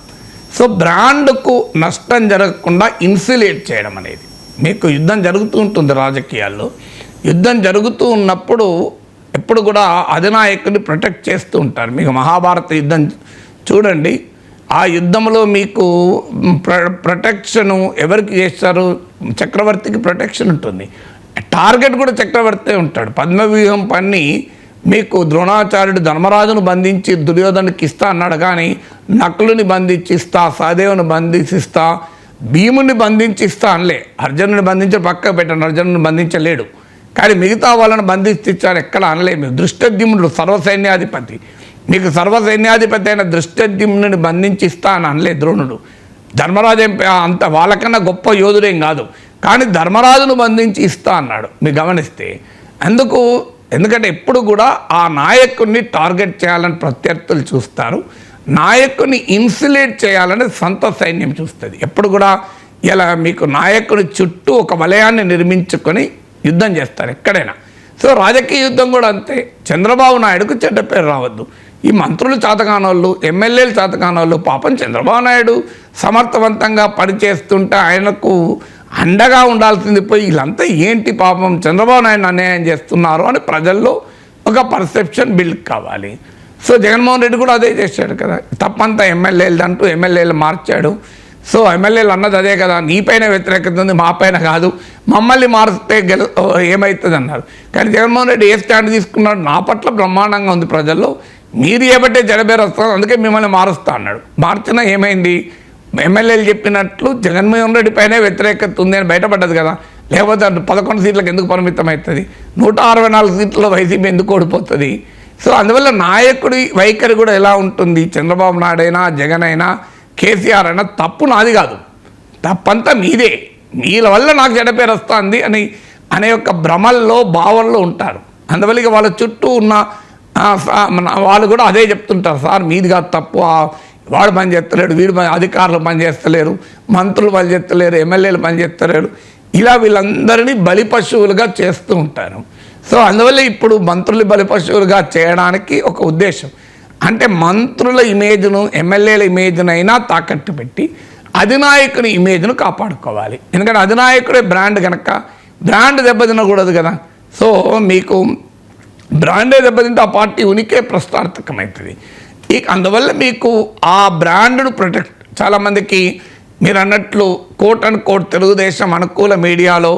సో బ్రాండ్కు నష్టం జరగకుండా ఇన్సులేట్ చేయడం అనేది, మీకు యుద్ధం జరుగుతూ ఉంటుంది రాజకీయాల్లో. యుద్ధం జరుగుతూ ఉన్నప్పుడు ఎప్పుడు కూడా అధినాయకుడిని ప్రొటెక్ట్ చేస్తూ ఉంటారు. మీకు మహాభారత యుద్ధం చూడండి, ఆ యుద్ధంలో మీకు ప్రొటెక్షను ఎవరికి చేస్తారు? చక్రవర్తికి ప్రొటెక్షన్ ఉంటుంది, టార్గెట్ కూడా చక్రవర్తే ఉంటాడు. పద్మవ్యూహం పన్ని మీకు ద్రోణాచార్యుడు ధర్మరాజును బంధించి దుర్యోధనుడికి ఇస్తా అన్నాడు, కానీ నకులుని బంధించిస్తా, సహదేవుని బంధించిస్తా, భీముని బంధించిస్తా అనలే. అర్జునుని బంధించి పక్కకు పెట్టాను, అర్జునుని బంధించలేడు, కానీ మిగతా వాళ్ళని బంధించారు ఎక్కడ అనలేదు. దృష్టద్యుమ్నుడు సర్వసైన్యాధిపతి, మీకు సర్వసైన్యాధిపతి అయిన దృష్టద్యుమ్నుని బంధించిస్తా అని అనలే ద్రోణుడు. ధర్మరాజు అంత వాళ్ళకన్నా గొప్ప యోధుడేం కాదు, కానీ ధర్మరాజును బంధించి ఇస్తా అన్నాడు. మీరు గమనిస్తే ఎందుకంటే ఎప్పుడు కూడా ఆ నాయకుడిని టార్గెట్ చేయాలని ప్రత్యర్థులు చూస్తారు, నాయకుడిని ఇన్సులేట్ చేయాలని సొంత సైన్యం చూస్తుంది. ఎప్పుడు కూడా ఇలా మీకు నాయకుడి చుట్టూ ఒక వలయాన్ని నిర్మించుకొని యుద్ధం చేస్తారు ఎక్కడైనా. సో రాజకీయ యుద్ధం కూడా అంతే. చంద్రబాబు నాయుడుకు చెడ్డ పేరు రావద్దు. ఈ మంత్రులు చేతకానోళ్ళు, ఎమ్మెల్యేలు చేతకానోళ్ళు, పాపం చంద్రబాబు నాయుడు సమర్థవంతంగా పనిచేస్తుంటే ఆయనకు అండగా ఉండాల్సింది పోయి వీళ్ళంతా ఏంటి పాపం చంద్రబాబు నాయుడు అన్యాయం చేస్తున్నారు అని ప్రజల్లో ఒక పర్సెప్షన్ బిల్డ్ కావాలి. సో జగన్మోహన్ రెడ్డి కూడా అదే చేశాడు కదా, తప్పంతా ఎమ్మెల్యేలు అంటూ ఎమ్మెల్యేలు మార్చాడు. సో ఎమ్మెల్యేలు అన్నది అదే కదా, నీపైన వ్యతిరేకత ఉంది, మా పైన కాదు, మమ్మల్ని మారిస్తే ఏమవుతుంది అన్నారు. కానీ జగన్మోహన్ రెడ్డి ఏ స్టాండ్ తీసుకున్నాడు? నా పట్ల బ్రహ్మాండంగా ఉంది ప్రజల్లో, మీరు ఏబట్టే జడబేరు వస్తుంది, అందుకే మిమ్మల్ని మారుస్తా అన్నాడు. మార్చినా ఏమైంది? ఎమ్మెల్యేలు చెప్పినట్లు జగన్మోహన్ రెడ్డి పైనే వ్యతిరేకత ఉంది అని బయటపడ్డది కదా. లేకపోతే 11 సీట్లకు ఎందుకు పరిమితం అవుతుంది? 164 సీట్లలో వైసీపీ ఎందుకు ఓడిపోతుంది? సో అందువల్ల నాయకుడి వైఖరి కూడా ఎలా ఉంటుంది? చంద్రబాబు నాయుడు అయినా, జగన్ అయినా, కేసీఆర్ అయినా తప్పు నాది కాదు, తప్పంతా మీదే, మీల వల్ల నాకు చెడ్డ పేరు వస్తుంది అనే యొక్క భ్రమల్లో భావనలో ఉంటారు. అందువల్ల ఇక వాళ్ళ చుట్టూ ఉన్న వాళ్ళు కూడా అదే చెప్తుంటారు, సార్ మీది కాదు తప్పు, వాడు పని చేస్తలేడు, వీడు అధికారులు పని చేస్తలేరు, మంత్రులు పని చేస్తలేరు, ఎమ్మెల్యేలు పని చేస్తలేరు, ఇలా వీళ్ళందరినీ బలి పశువులుగా చేస్తూ ఉంటారు. సో అందువల్ల ఇప్పుడు మంత్రులు బలి పశువులుగా చేయడానికి ఒక ఉద్దేశం, అంటే మంత్రుల ఇమేజ్ను, ఎమ్మెల్యేల ఇమేజ్ను అయినా తాకట్టు పెట్టి అధినాయకుని ఇమేజ్ను కాపాడుకోవాలి. ఎందుకంటే అధినాయకుడే బ్రాండ్ కనుక బ్రాండ్ దెబ్బతినకూడదు కదా. సో మీకు బ్రాండే దెబ్బతింటే ఆ పార్టీ ఉనికే ప్రశ్నార్థకమవుతుంది. అందువల్ల మీకు ఆ బ్రాండ్ను ప్రొటెక్ట్, చాలామందికి మీరు అన్నట్లు కోట్ అండ్ కోట్ తెలుగుదేశం అనుకూల మీడియాలో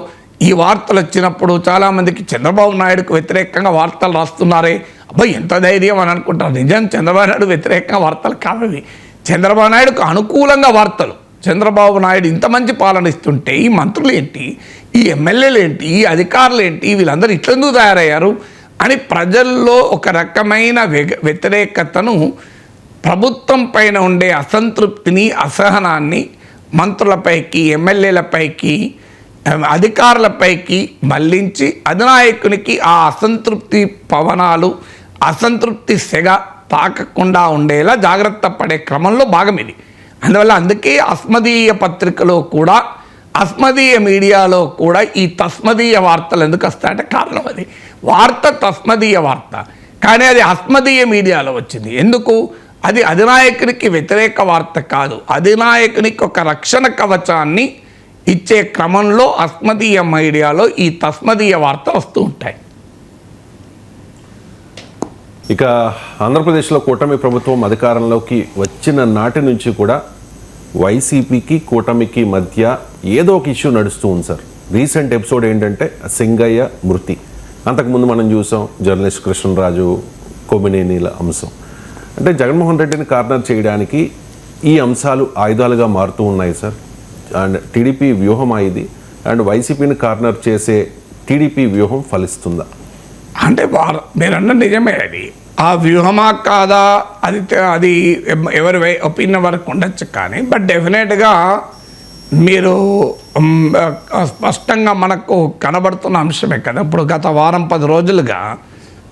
ఈ వార్తలు వచ్చినప్పుడు చాలామందికి చంద్రబాబు నాయుడుకు వ్యతిరేకంగా వార్తలు రాస్తున్నారే, అబ్బాయి ఎంత ధైర్యం అని అనుకుంటారు. నిజం చంద్రబాబు నాయుడు వ్యతిరేకంగా వార్తలు కావవి, చంద్రబాబు నాయుడుకు అనుకూలంగా వార్తలు. చంద్రబాబు నాయుడు ఇంత మంచి పాలన ఇస్తుంటే ఈ మంత్రులు ఏంటి, ఈ ఎమ్మెల్యేలు ఏంటి, ఈ అధికారులు ఏంటి, వీళ్ళందరూ ఇట్లెందుకు తయారయ్యారు అని ప్రజల్లో ఒక రకమైన వ్యతిరేకతను, ప్రభుత్వం పైన ఉండే అసంతృప్తిని, అసహనాన్ని మంత్రులపైకి, ఎమ్మెల్యేలపైకి, అధికారులపైకి మళ్లించి అధినాయకునికి ఆ అసంతృప్తి పవనాలు, అసంతృప్తి సెగ తాకకుండా ఉండేలా జాగ్రత్త పడే క్రమంలో భాగం ఇది. అందుకే అస్మదీయ పత్రికలో కూడా, అస్మదీయ మీడియాలో కూడా ఈ తస్మదీయ వార్తలు ఎందుకు వస్తాయంటే కారణం అది. వార్త తస్మదీయ వార్త, కానీ అది అస్మదీయ మీడియాలో వచ్చింది. ఎందుకు? అది అధినాయకునికి వ్యతిరేక వార్త కాదు, అధినాయకునికి ఒక రక్షణ కవచాన్ని ఇచ్చే క్రమంలో అస్మదీయ మీడియాలో ఈ తస్మదీయ వార్తలు వస్తూ ఉంటాయి. ఇక ఆంధ్రప్రదేశ్లో కూటమి ప్రభుత్వం అధికారంలోకి వచ్చిన నాటి నుంచి కూడా వైసీపీకి కూటమికి మధ్య ఏదో ఒక ఇష్యూ నడుస్తూ ఉంది సార్. రీసెంట్ ఎపిసోడ్ ఏంటంటే సింగయ్య మృతి. అంతకుముందు మనం చూసాం జర్నలిస్ట్ కృష్ణరాజు కొమ్మినేనిల అంశం. అంటే జగన్మోహన్ రెడ్డిని కార్నర్ చేయడానికి ఈ అంశాలు ఆయుధాలుగా మారుతూ ఉన్నాయి సార్. అండ్ టీడీపీ వ్యూహం ఇది, అండ్ వైసీపీని కార్నర్ చేసే టీడీపీ వ్యూహం ఫలిస్తుందా? అంటే మీరు అన్న నిజమే, అది ఆ వ్యూహమా కాదా అది ఎవరి ఒపీనియన్ వరకు ఉండొచ్చు, కానీ బట్ డెఫినెట్గా మీరు స్పష్టంగా మనకు కనబడుతున్న అంశమే కదా. ఇప్పుడు గత వారం 10 రోజులుగా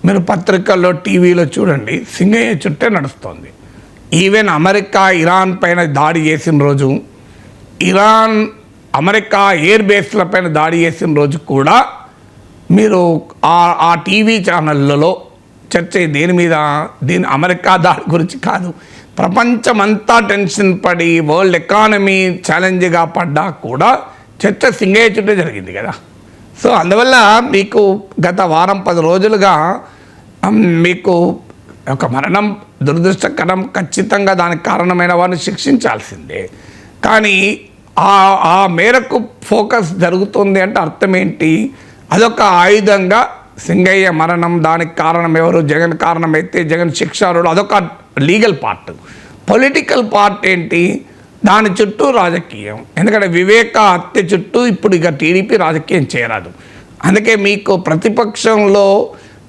మీరు పత్రికల్లో టీవీలో చూడండి, సింగయ్య చుట్టే నడుస్తుంది. ఈవెన్ అమెరికా ఇరాన్ పైన దాడి చేసిన రోజు, ఇరాన్ అమెరికా ఎయిర్ బేస్ల పైన దాడి చేసిన రోజు కూడా మీరు ఆ టీవీ ఛానళ్ళలో చర్చ దేని మీద, అమెరికా దాడి గురించి కాదు, ప్రపంచమంతా టెన్షన్ పడి వరల్డ్ ఎకానమీ ఛాలెంజ్గా పడ్డా కూడా చర్చ సింగయ్య చుట్టే జరిగింది కదా. సో అందువల్ల మీకు గత వారం 10 రోజులుగా మీకు ఒక మరణం దురదృష్టకరం, ఖచ్చితంగా దానికి కారణమైన వారిని శిక్షించాల్సిందే. కానీ ఆ మేరకు ఫోకస్ జరుగుతుంది అంటే అర్థం ఏంటి? అదొక ఆయుధంగా సింగయ్య మరణం, దానికి కారణం ఎవరు? జగన్ కారణమైతే జగన్ శిక్షార్హుడు, అదొక లీగల్ పార్ట్. పొలిటికల్ పార్ట్ ఏంటి? దాని చుట్టూ రాజకీయం. ఎందుకంటే వివేక హత్య చుట్టూ ఇప్పుడు ఇక టీడీపీ రాజకీయం చేయరాదు. అందుకే మీకు ప్రతిపక్షంలో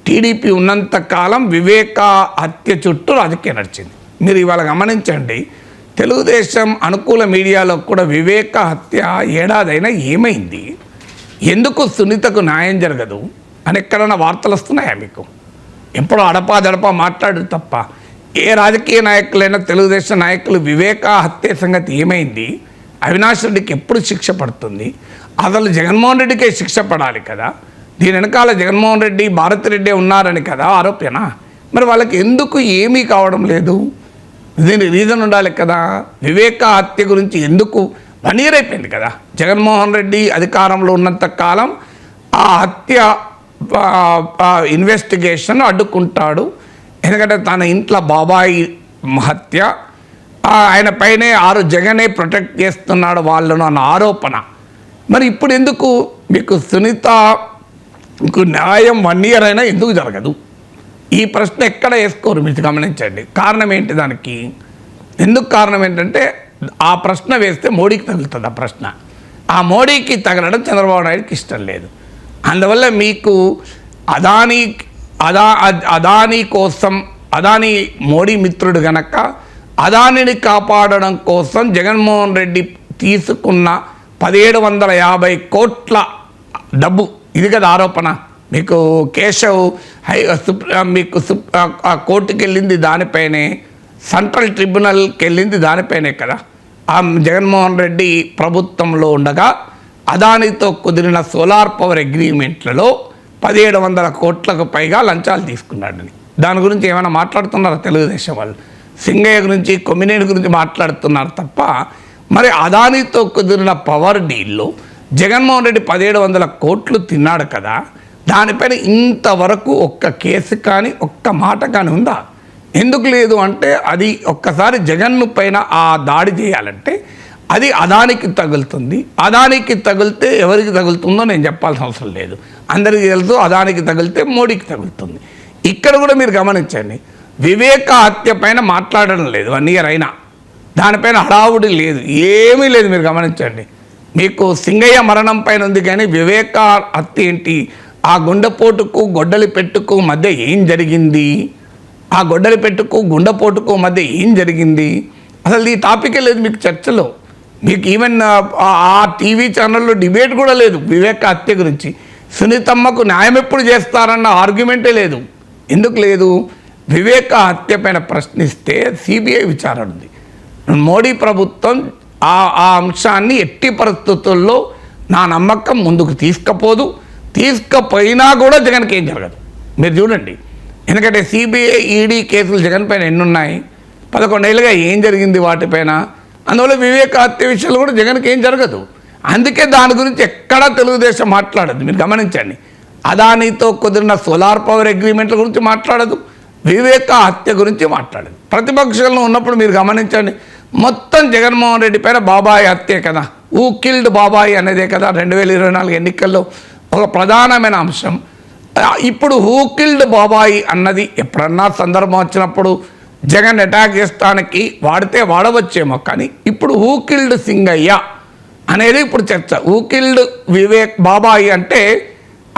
టీడీపీ ఉన్నంత కాలం వివేక హత్య చుట్టూ రాజకీయం నడిచింది. మీరు ఇవాళ గమనించండి, తెలుగుదేశం అనుకూల మీడియాలో కూడా వివేక హత్య ఏడాదైనా ఏమైంది, ఎందుకు సునీతకు న్యాయం జరగదు అని ఎక్కడైనా వార్తలు వస్తున్నాయా మీకు? ఎప్పుడో అడపాదడపా మాట్లాడు తప్ప ఏ రాజకీయ నాయకులైనా తెలుగుదేశం నాయకులు వివేక హత్య సంగతి ఏమైంది, అవినాష్ రెడ్డికి ఎప్పుడు శిక్ష పడుతుంది, అసలు జగన్మోహన్ రెడ్డికే శిక్ష పడాలి కదా, దీని వెనకాల జగన్మోహన్ రెడ్డి భారతిరెడ్డి ఉన్నారని కదా ఆరోపణ. మరి వాళ్ళకి ఎందుకు ఏమీ కావడం లేదు? దీని రీజన్ ఉండాలి కదా. వివేక హత్య గురించి ఎందుకు 1 year అయిపోయింది కదా. జగన్మోహన్ రెడ్డి అధికారంలో ఉన్నంత కాలం ఆ హత్య ఇన్వెస్టిగేషన్ అడ్డుకుంటాడు. ఎందుకంటే తన ఇంట్లో బాబాయి హత్య, ఆయన పైనే జగనే ప్రొటెక్ట్ చేస్తున్నాడు వాళ్ళను అన్న ఆరోపణ. మరి ఇప్పుడు ఎందుకు మీకు సునీతకు న్యాయం 1 year అయినా ఎందుకు జరగదు? ఈ ప్రశ్న ఎక్కడ వేసుకోరు, మీరు గమనించండి. కారణం ఏంటి దానికి? ఎందుకు కారణం ఏంటంటే ఆ ప్రశ్న వేస్తే మోడీకి తగులుతుంది. ఆ ప్రశ్న ఆ మోడీకి తగలడం చంద్రబాబు నాయుడుకి ఇష్టం లేదు. అందువల్ల మీకు అదానీ కోసం, అదానీ మోడీ మిత్రుడు గనక అదానిని కాపాడడం కోసం జగన్మోహన్ రెడ్డి తీసుకున్న 1750 కోట్ల డబ్బు, ఇది కదా ఆరోపణ. మీకు కేశవ్ మీకు కోర్టుకి వెళ్ళింది దానిపైనే, సెంట్రల్ ట్రిబ్యునల్కి వెళ్ళింది దానిపైనే కదా. ఆ జగన్మోహన్ రెడ్డి ప్రభుత్వంలో ఉండగా అదానితో కుదిరిన సోలార్ పవర్ అగ్రిమెంట్లలో 1700 కోట్లకు పైగా లంచాలు తీసుకున్నాడని. దాని గురించి ఏమైనా మాట్లాడుతున్నారా తెలుగుదేశం వాళ్ళు? సింగయ్య గురించి, కొమ్మినేని గురించి మాట్లాడుతున్నారు తప్ప, మరి అదానితో కుదిరిన పవర్ డీల్లో జగన్మోహన్ రెడ్డి 1700 కోట్లు తిన్నాడు కదా, దానిపైన ఇంతవరకు ఒక్క కేసు కానీ ఒక్క మాట కానీ ఉందా? ఎందుకు లేదు అంటే, అది ఒక్కసారి జగన్ పైన ఆ దాడి చేయాలంటే అది అదానికి తగులుతుంది. అదానికి తగిలితే ఎవరికి తగులుతుందో నేను చెప్పాల్సిన అవసరం లేదు, అందరికీ తెలుసు. అదానికి తగిలితే మోడీకి తగులుతుంది. ఇక్కడ కూడా మీరు గమనించండి, వివేక హత్య పైన మాట్లాడడం లేదు 1 year అయినా, దానిపైన హడావుడి లేదు, ఏమీ లేదు. మీరు గమనించండి, మీకు సింగయ్య మరణం పైన ఉంది కానీ వివేక హత్య ఏంటి? ఆ గుండెపోటుకు గొడ్డలిపెట్టుకు మధ్య ఏం జరిగింది? ఆ గొడ్డలిపెట్టుకు గుండెపోటుకు మధ్య ఏం జరిగింది? అసలు ఈ టాపికే లేదు మీకు చర్చలో. మీకు ఈవెన్ ఆ టీవీ ఛానల్లో డిబేట్ కూడా లేదు వివేక హత్య గురించి. సునీతమ్మకు న్యాయం ఎప్పుడు చేస్తారన్న ఆర్గ్యుమెంటే లేదు. ఎందుకు లేదు? వివేక హత్య పైన ప్రశ్నిస్తే సిబిఐ విచారణ ఉంది. మోడీ ప్రభుత్వం ఆ అంశాన్ని ఎట్టి పరిస్థితుల్లో నా నమ్మకం ముందుకు తీసుకపోదు. తీసుకపోయినా కూడా జగన్కి ఏం జరగదు. మీరు చూడండి, ఎందుకంటే సిబిఐ ఈడీ కేసులు జగన్ పైన ఎన్నున్నాయి? 11 ఏళ్ళుగా ఏం జరిగింది వాటిపైన. అందువల్ల వివేక హత్య విషయంలో కూడా జగన్కి ఏం జరగదు. అందుకే దాని గురించి ఎక్కడా తెలుగుదేశం మాట్లాడదు. మీరు గమనించండి, అదానితో కుదిరిన సోలార్ పవర్ అగ్రిమెంట్ల గురించి మాట్లాడదు, వివేక హత్య గురించి మాట్లాడదు. ప్రతిపక్షంలో ఉన్నప్పుడు మీరు గమనించండి, మొత్తం జగన్మోహన్ రెడ్డి పైన బాబాయ్ హత్యే కదా, ఊ కిల్డ్ బాబాయ్ అనేదే కదా 2024 ఎన్నికల్లో ఒక ప్రధానమైన అంశం. ఇప్పుడు హూ కిల్డ్ బాబాయ్ అన్నది ఎప్పుడన్నా సందర్భం వచ్చినప్పుడు జగన్ అటాక్ చేస్తానికి వాడితే వాడవచ్చేమో, కానీ ఇప్పుడు హూ కిల్డ్ సింగయ్య అనేది ఇప్పుడు చర్చ. హూ కిల్డ్ వివేక్ బాబాయ్ అంటే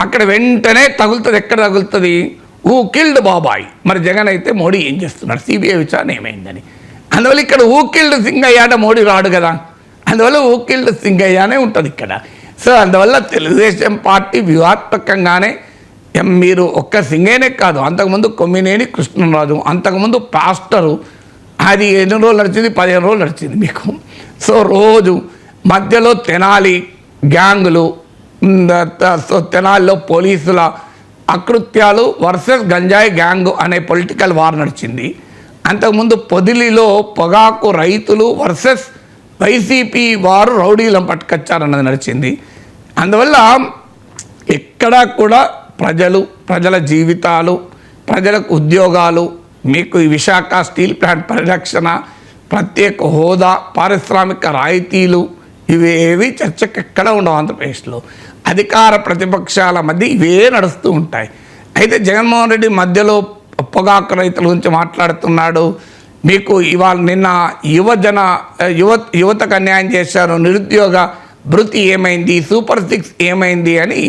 అక్కడ వెంటనే తగులుతుంది. ఎక్కడ తగులుతుంది? హూ కిల్డ్ బాబాయ్. మరి జగన్ అయితే మోడీ ఏం చేస్తున్నాడు, సిబిఐ విచారణ ఏమైందని. అందువల్ల ఇక్కడ హూ కిల్డ్ సింగయ్య అంటే మోడీ రాడు కదా, అందువల్ల హూ కిల్డ్ సింగయ్యనే ఉంటుంది ఇక్కడ. సో అందువల్ల తెలుగుదేశం పార్టీ వ్యూహాత్మకంగానే మీరు ఒక్క సింగయ్యనే కాదు, అంతకుముందు కొమ్మినేని కృష్ణరాజు, అంతకుముందు పాస్టరు, అది ఎన్ని రోజులు నడిచింది, 15 రోజులు నడిచింది మీకు. సో రోజు మధ్యలో తెనాలి గ్యాంగులు, సో తెనాలిలో పోలీసుల అకృత్యాలు వర్సెస్ గంజాయి గ్యాంగ్ అనే పొలిటికల్ వార్ నడిచింది. అంతకుముందు పొదిలిలో పొగాకు రైతులు వర్సెస్ వైసీపీ వారు రౌడీలను పట్టుకొచ్చారన్నది నడిచింది. అందువల్ల ఎక్కడా కూడా ప్రజల జీవితాలు, ప్రజలకు ఉద్యోగాలు, మీకు ఈ విశాఖ స్టీల్ ప్లాంట్ పరిరక్షణ, ప్రత్యేక హోదా, పారిశ్రామిక రాయితీలు, ఇవేవి చర్చకు ఎక్కడ ఉండవు. ఆంధ్రప్రదేశ్లో అధికార ప్రతిపక్షాల మధ్య ఇవే నడుస్తూ ఉంటాయి. అయితే జగన్మోహన్ రెడ్డి మధ్యలో పొగాకు రైతుల గురించి మాట్లాడుతున్నాడు. మీకు ఇవాళ నిన్న యువతకు అన్యాయం చేశారు, నిరుద్యోగ భృతి ఏమైంది, సూపర్ 6 ఏమైంది అని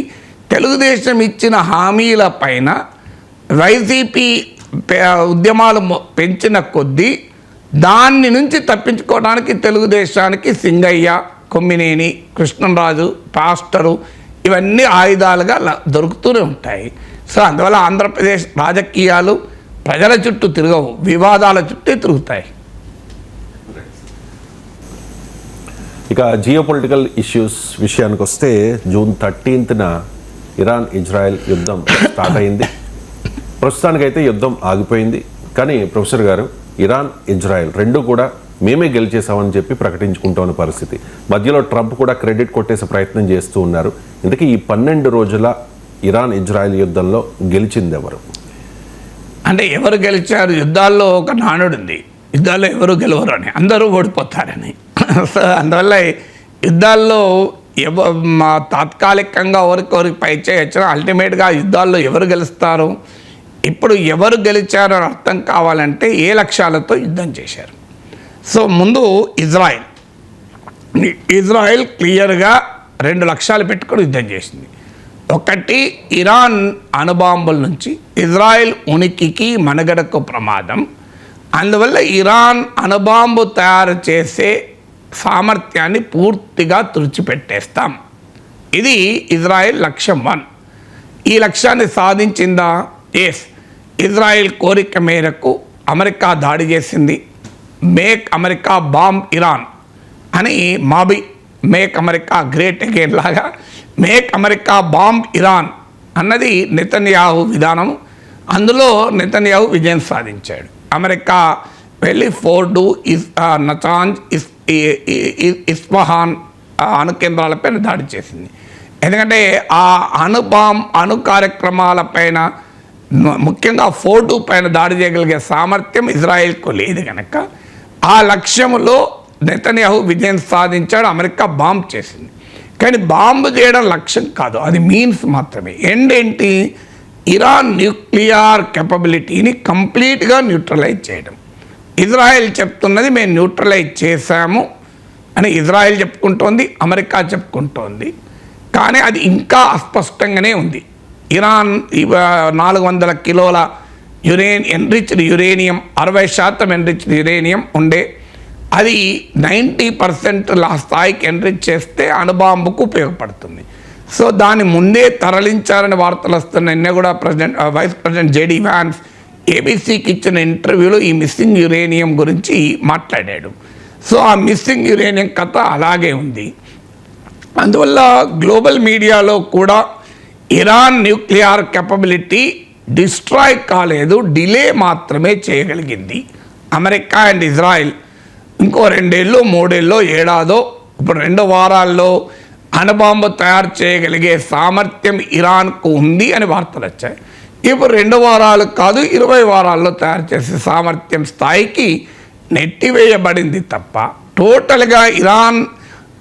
తెలుగుదేశం ఇచ్చిన హామీల పైన వైసీపీ ఉద్యమాలు పెంచిన కొద్దీ దాన్ని నుంచి తప్పించుకోవడానికి తెలుగుదేశానికి సింగయ్య, కొమ్మినేని కృష్ణరాజు, పాస్టరు ఇవన్నీ ఆయుధాలుగా దొరుకుతూనే ఉంటాయి. సో అందువల్ల ఆంధ్రప్రదేశ్ రాజకీయాలు ప్రజల చుట్టూ తిరగవు, వివాదాల చుట్టూ తిరుగుతాయి. ఇక జియోపొలిటికల్ ఇష్యూస్ విషయానికి వస్తే జూన్ 13న ఇరాన్ ఇజ్రాయెల్ యుద్ధం స్టార్ట్ అయింది. ప్రస్తుతానికైతే యుద్ధం ఆగిపోయింది. కానీ ప్రొఫెసర్ గారు, ఇరాన్ ఇజ్రాయెల్ రెండు కూడా మేమే గెలిచేసామని చెప్పి ప్రకటించుకుంటున్న పరిస్థితి. మధ్యలో ట్రంప్ కూడా క్రెడిట్ కొట్టేసే ప్రయత్నం చేస్తూ ఉన్నారు. ఇందుకే ఈ 12 రోజుల ఇరాన్ ఇజ్రాయెల్ యుద్ధంలో గెలిచింది ఎవరు? అంటే ఎవరు గెలిచారు? యుద్ధాల్లో ఒక నానుడు ఉంది, యుద్ధాల్లో ఎవరు గెలవరు అని, అందరూ ఓడిపోతారని. అందువల్ల యుద్ధాల్లో తాత్కాలికంగా ఎవరికి పై చేయొచ్చు, అల్టిమేట్గా యుద్ధాల్లో ఎవరు గెలుస్తారు? ఇప్పుడు ఎవరు గెలిచారో అర్థం కావాలంటే ఏ లక్ష్యాలతో యుద్ధం చేశారు. సో ముందు ఇజ్రాయెల్ క్లియర్గా 2 లక్ష్యాలు పెట్టుకొని యుద్ధం చేసింది. ఒకటి, ఇరాన్ అణుబాంబుల నుంచి ఇజ్రాయెల్ ఉనికికి మనుగడకు ప్రమాదం, అందువల్ల ఇరాన్ అణుబాంబు తయారు చేసే సామర్థ్యాన్ని పూర్తిగా తుడిచిపెట్టేస్తాం. ఇది ఇజ్రాయెల్ లక్ష్యం 1. ఈ లక్ష్యాన్ని సాధించిందా? ఎస్. ఇజ్రాయెల్ కోరిక మేరకు అమెరికా దాడి చేసింది. మేక్ అమెరికా బాంబ్ ఇరాన్ అని మేక్ అమెరికా గ్రేట్ అగైన్ లాగా మేక్ అమెరికా బాంబ్ ఇరాన్ అన్నది నెతన్యాహు విధానం. అందులో నెతన్యాహు విజయం సాధించాడు. అమెరికా వెళ్ళి ఫోర్డు, నతాంజ్, ఇస్ఫహాన్ అణు కేంద్రాలపైన దాడి చేసింది. ఎందుకంటే ఆ అణు కార్యక్రమాలపైన, ముఖ్యంగా ఫోర్డు పైన దాడి చేయగలిగే సామర్థ్యం ఇజ్రాయెల్కు లేదు కనుక ఆ లక్ష్యంలో నెతన్యాహు విజయం సాధించాడు. అమెరికా బాంబ్ చేసింది. కానీ బాంబు చేయడం లక్ష్యం కాదు, అది మీన్స్ మాత్రమే. ఎండ్ ఏంటి? ఇరాన్ న్యూక్లియర్ కెపబిలిటీని కంప్లీట్గా న్యూట్రలైజ్ చేయడం. ఇజ్రాయెల్ చెప్తున్నది మేము న్యూట్రలైజ్ చేశాము అని ఇజ్రాయెల్ చెప్పుకుంటోంది, అమెరికా చెప్పుకుంటోంది. కానీ అది ఇంకా అస్పష్టంగానే ఉంది. ఇరాన్ 400 కిలోల ఎన్రిచ్డ్ యురేనియం, 60% ఎన్రిచ్డ్ యురేనియం ఉండే, అది 90% స్థాయికి ఎన్రిచ్ చేస్తే అణుబాంబుకు ఉపయోగపడుతుంది. సో దాన్ని ముందే తరలించాలని వార్తలు వస్తున్నాయి. నిన్న కూడా వైస్ ప్రెసిడెంట్ జేడీ వ్యాన్స్ ఏబీసీకి ఇచ్చిన ఇంటర్వ్యూలో ఈ మిస్సింగ్ యురేనియం గురించి మాట్లాడాడు. సో ఆ మిస్సింగ్ యురేనియం కథ అలాగే ఉంది. అందువల్ల గ్లోబల్ మీడియాలో కూడా ఇరాన్ న్యూక్లియర్ కెపబిలిటీ డిస్ట్రాయ్ కాలేదు, డిలే మాత్రమే చేయగలిగింది అమెరికా అండ్ ఇజ్రాయిల్ ఇంకో 2 ఏళ్ళు 3 ఏళ్ళు ఏడాదో ఇప్పుడు 2 వారాల్లో అణుబాంబు తయారు చేయగలిగే సామర్థ్యం ఇరాన్కు ఉంది అని వార్తలు వచ్చాయి. ఇప్పుడు 2 వారాలు కాదు 20 వారాల్లో తయారు చేసే సామర్థ్యం స్థాయికి నెట్టివేయబడింది తప్ప టోటల్గా ఇరాన్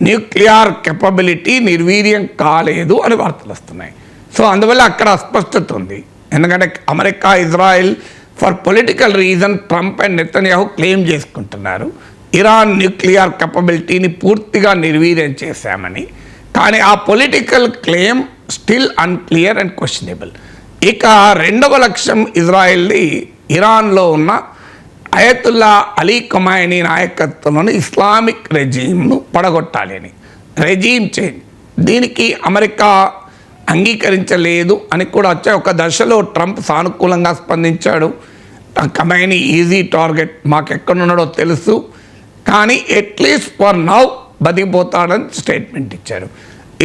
న్యూక్లియర్ కెపబిలిటీ నిర్వీర్యం కాలేదు అని వార్తలు వస్తున్నాయి. సో అందువల్ల అక్కడ అస్పష్టత ఉంది. ఎందుకంటే America Israel for political reason Trump and Netanyahu claim చేసుకుంటున్నారు ఇరాన్ న్యూక్లియర్ కెపబిలిటీని పూర్తిగా నిర్వీర్యం చేశామని. కానీ ఆ political claim still unclear and questionable. ఇక 2వ లక్ష్యం ఇజ్రాయెల్ది ఇరాన్లో ఉన్న అయతుల్లా అలీ ఖొమైనీ నాయకత్వంలోని ఇస్లామిక్ రెజీమ్ను పడగొట్టాలి అని. రెజీమ్ చేంజ్ దీనికి అమెరికా అంగీకరించలేదు అని కూడా వచ్చే ఒక దశలో ట్రంప్ సానుకూలంగా స్పందించాడు. ఖొమైనీ ఈజీ టార్గెట్, మాకెక్కడున్నాడో తెలుసు, కానీ అట్లీస్ట్ ఫర్ నౌ బతికిపోతాడని స్టేట్మెంట్ ఇచ్చారు.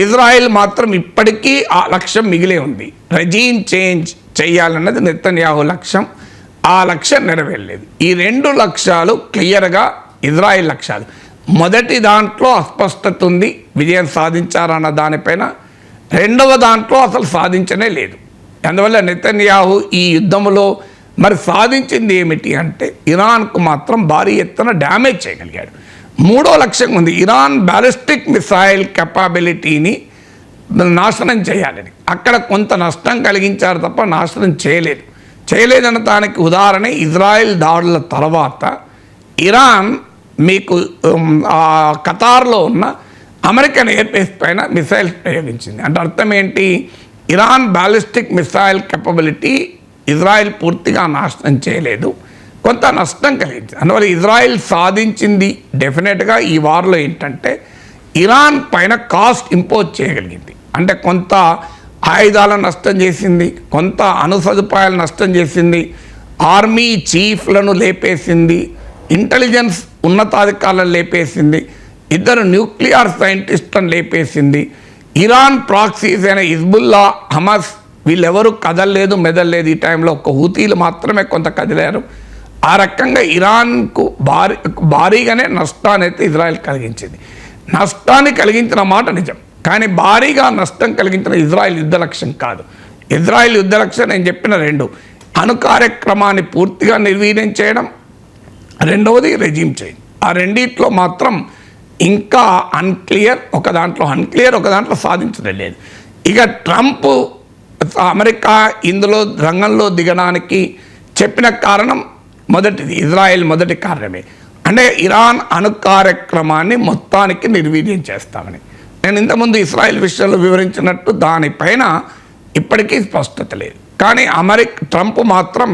ఇజ్రాయెల్ మాత్రం ఇప్పటికీ ఆ లక్ష్యం మిగిలే ఉంది. రెజీమ్ చేంజ్ చేయాలన్నది నెతన్యాహు లక్ష్యం. ఆ లక్ష్యం నెరవేరలేదు. ఈ 2 లక్ష్యాలు క్లియర్గా ఇజ్రాయెల్ లక్ష్యాలు. మొదటి దాంట్లో అస్పష్టత ఉంది, విజయం సాధించారన్న దానిపైన. 2వ దాంట్లో అసలు సాధించనే లేదు. అందువల్ల నెతన్యాహు ఈ యుద్ధంలో మరి సాధించింది ఏమిటి అంటే ఇరాన్కు మాత్రం భారీ ఎత్తున డ్యామేజ్ చేయగలిగాడు. 3వ లక్ష్యం ఉంది, ఇరాన్ బ్యాలిస్టిక్ మిసైల్ కెపాబిలిటీని నాశనం చేయాలని. అక్కడ కొంత నష్టం కలిగించారు తప్ప నాశనం చేయలేదన్న దానికి ఉదాహరణ ఇజ్రాయెల్ దాడుల తర్వాత ఇరాన్ మీకు ఖతార్లో ఉన్న అమెరికన్ ఎయిర్ బేస్ పైన మిసైల్స్ ప్రయోగించింది. అంటే అర్థం ఏంటి, Iran ballistic missile capability Israel పూర్తిగా నాశనం చేయలేదు, కొంత నష్టం కలిగించింది. అందువల్ల ఇజ్రాయెల్ సాధించింది డెఫినెట్గా ఈ వార్లో ఏంటంటే ఇరాన్ పైన కాస్ట్ ఇంపోజ్ చేయగలిగింది. అంటే కొంత ఆయుధాలను నష్టం చేసింది, కొంత అణు సదుపాయాలు నష్టం చేసింది, ఆర్మీ చీఫ్లను లేపేసింది, ఇంటెలిజెన్స్ ఉన్నతాధికారులను లేపేసింది, 2 న్యూక్లియర్ సైంటిస్టులను లేపేసింది. ఇరాన్ ప్రాక్సీస్ అయిన హిజ్బుల్లా, హమాస్ వీళ్ళెవరూ కదలలేదు, మెదలలేదు. ఈ టైంలో ఒక హూతీలు మాత్రమే కొంత కదిలారు. ఆ రకంగా ఇరాన్కు భారీగానే నష్టాన్ని అయితే ఇజ్రాయెల్ కలిగించింది. నష్టాన్ని కలిగించిన మాట నిజం, కానీ భారీగా నష్టం కలిగించిన ఇజ్రాయెల్ యుద్ధ లక్ష్యం కాదు. ఇజ్రాయెల్ యుద్ధ లక్ష్యం నేను చెప్పిన 2, అణు కార్యక్రమాన్ని పూర్తిగా నిర్వీర్యం చేయడం, 2వది రెజీమ్ చేంజ్. ఆ రెండిట్లో మాత్రం ఇంకా అన్క్లియర్, ఒక దాంట్లో సాధించడం లేదు. ఇక ట్రంప్ అమెరికా ఇందులో రంగంలో దిగడానికి చెప్పిన కారణం మొదటిది, ఇజ్రాయెల్ మొదటి కారణమే. అంటే ఇరాన్ అణు కార్యక్రమాన్ని మొత్తానికి నిర్వీర్యం చేస్తామని. నేను ఇంతకుముందు ఇజ్రాయెల్ విషయంలో వివరించినట్టు దానిపైన ఇప్పటికీ స్పష్టత లేదు. కానీ ట్రంప్ మాత్రం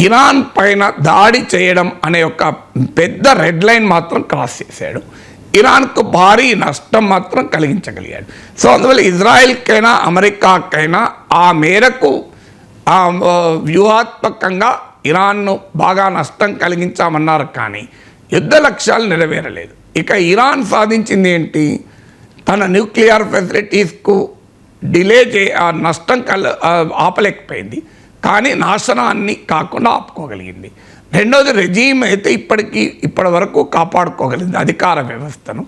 ఇరాన్ పైన దాడి చేయడం అనే ఒక పెద్ద రెడ్ లైన్ మాత్రం క్రాస్ చేశాడు. ఇరాన్కు భారీ నష్టం మాత్రం కలిగించగలిగాడు. సో అందువల్ల ఇజ్రాయెల్కైనా అమెరికాకైనా ఆ మేరకు వ్యూహాత్మకంగా ఇరాన్ను బాగా నష్టం కలిగించామన్నారు, కానీ యుద్ధ లక్ష్యాలు నెరవేరలేదు. ఇక ఇరాన్ సాధించింది ఏంటి, తన న్యూక్లియర్ ఫెసిలిటీస్కు నష్టం ఆపలేకపోయింది, కానీ నాశనాన్ని కాకుండా ఆపుకోగలిగింది. 2వది రెజీమ్ అయితే ఇప్పటి వరకు కాపాడుకోగలిగింది అధికార వ్యవస్థను.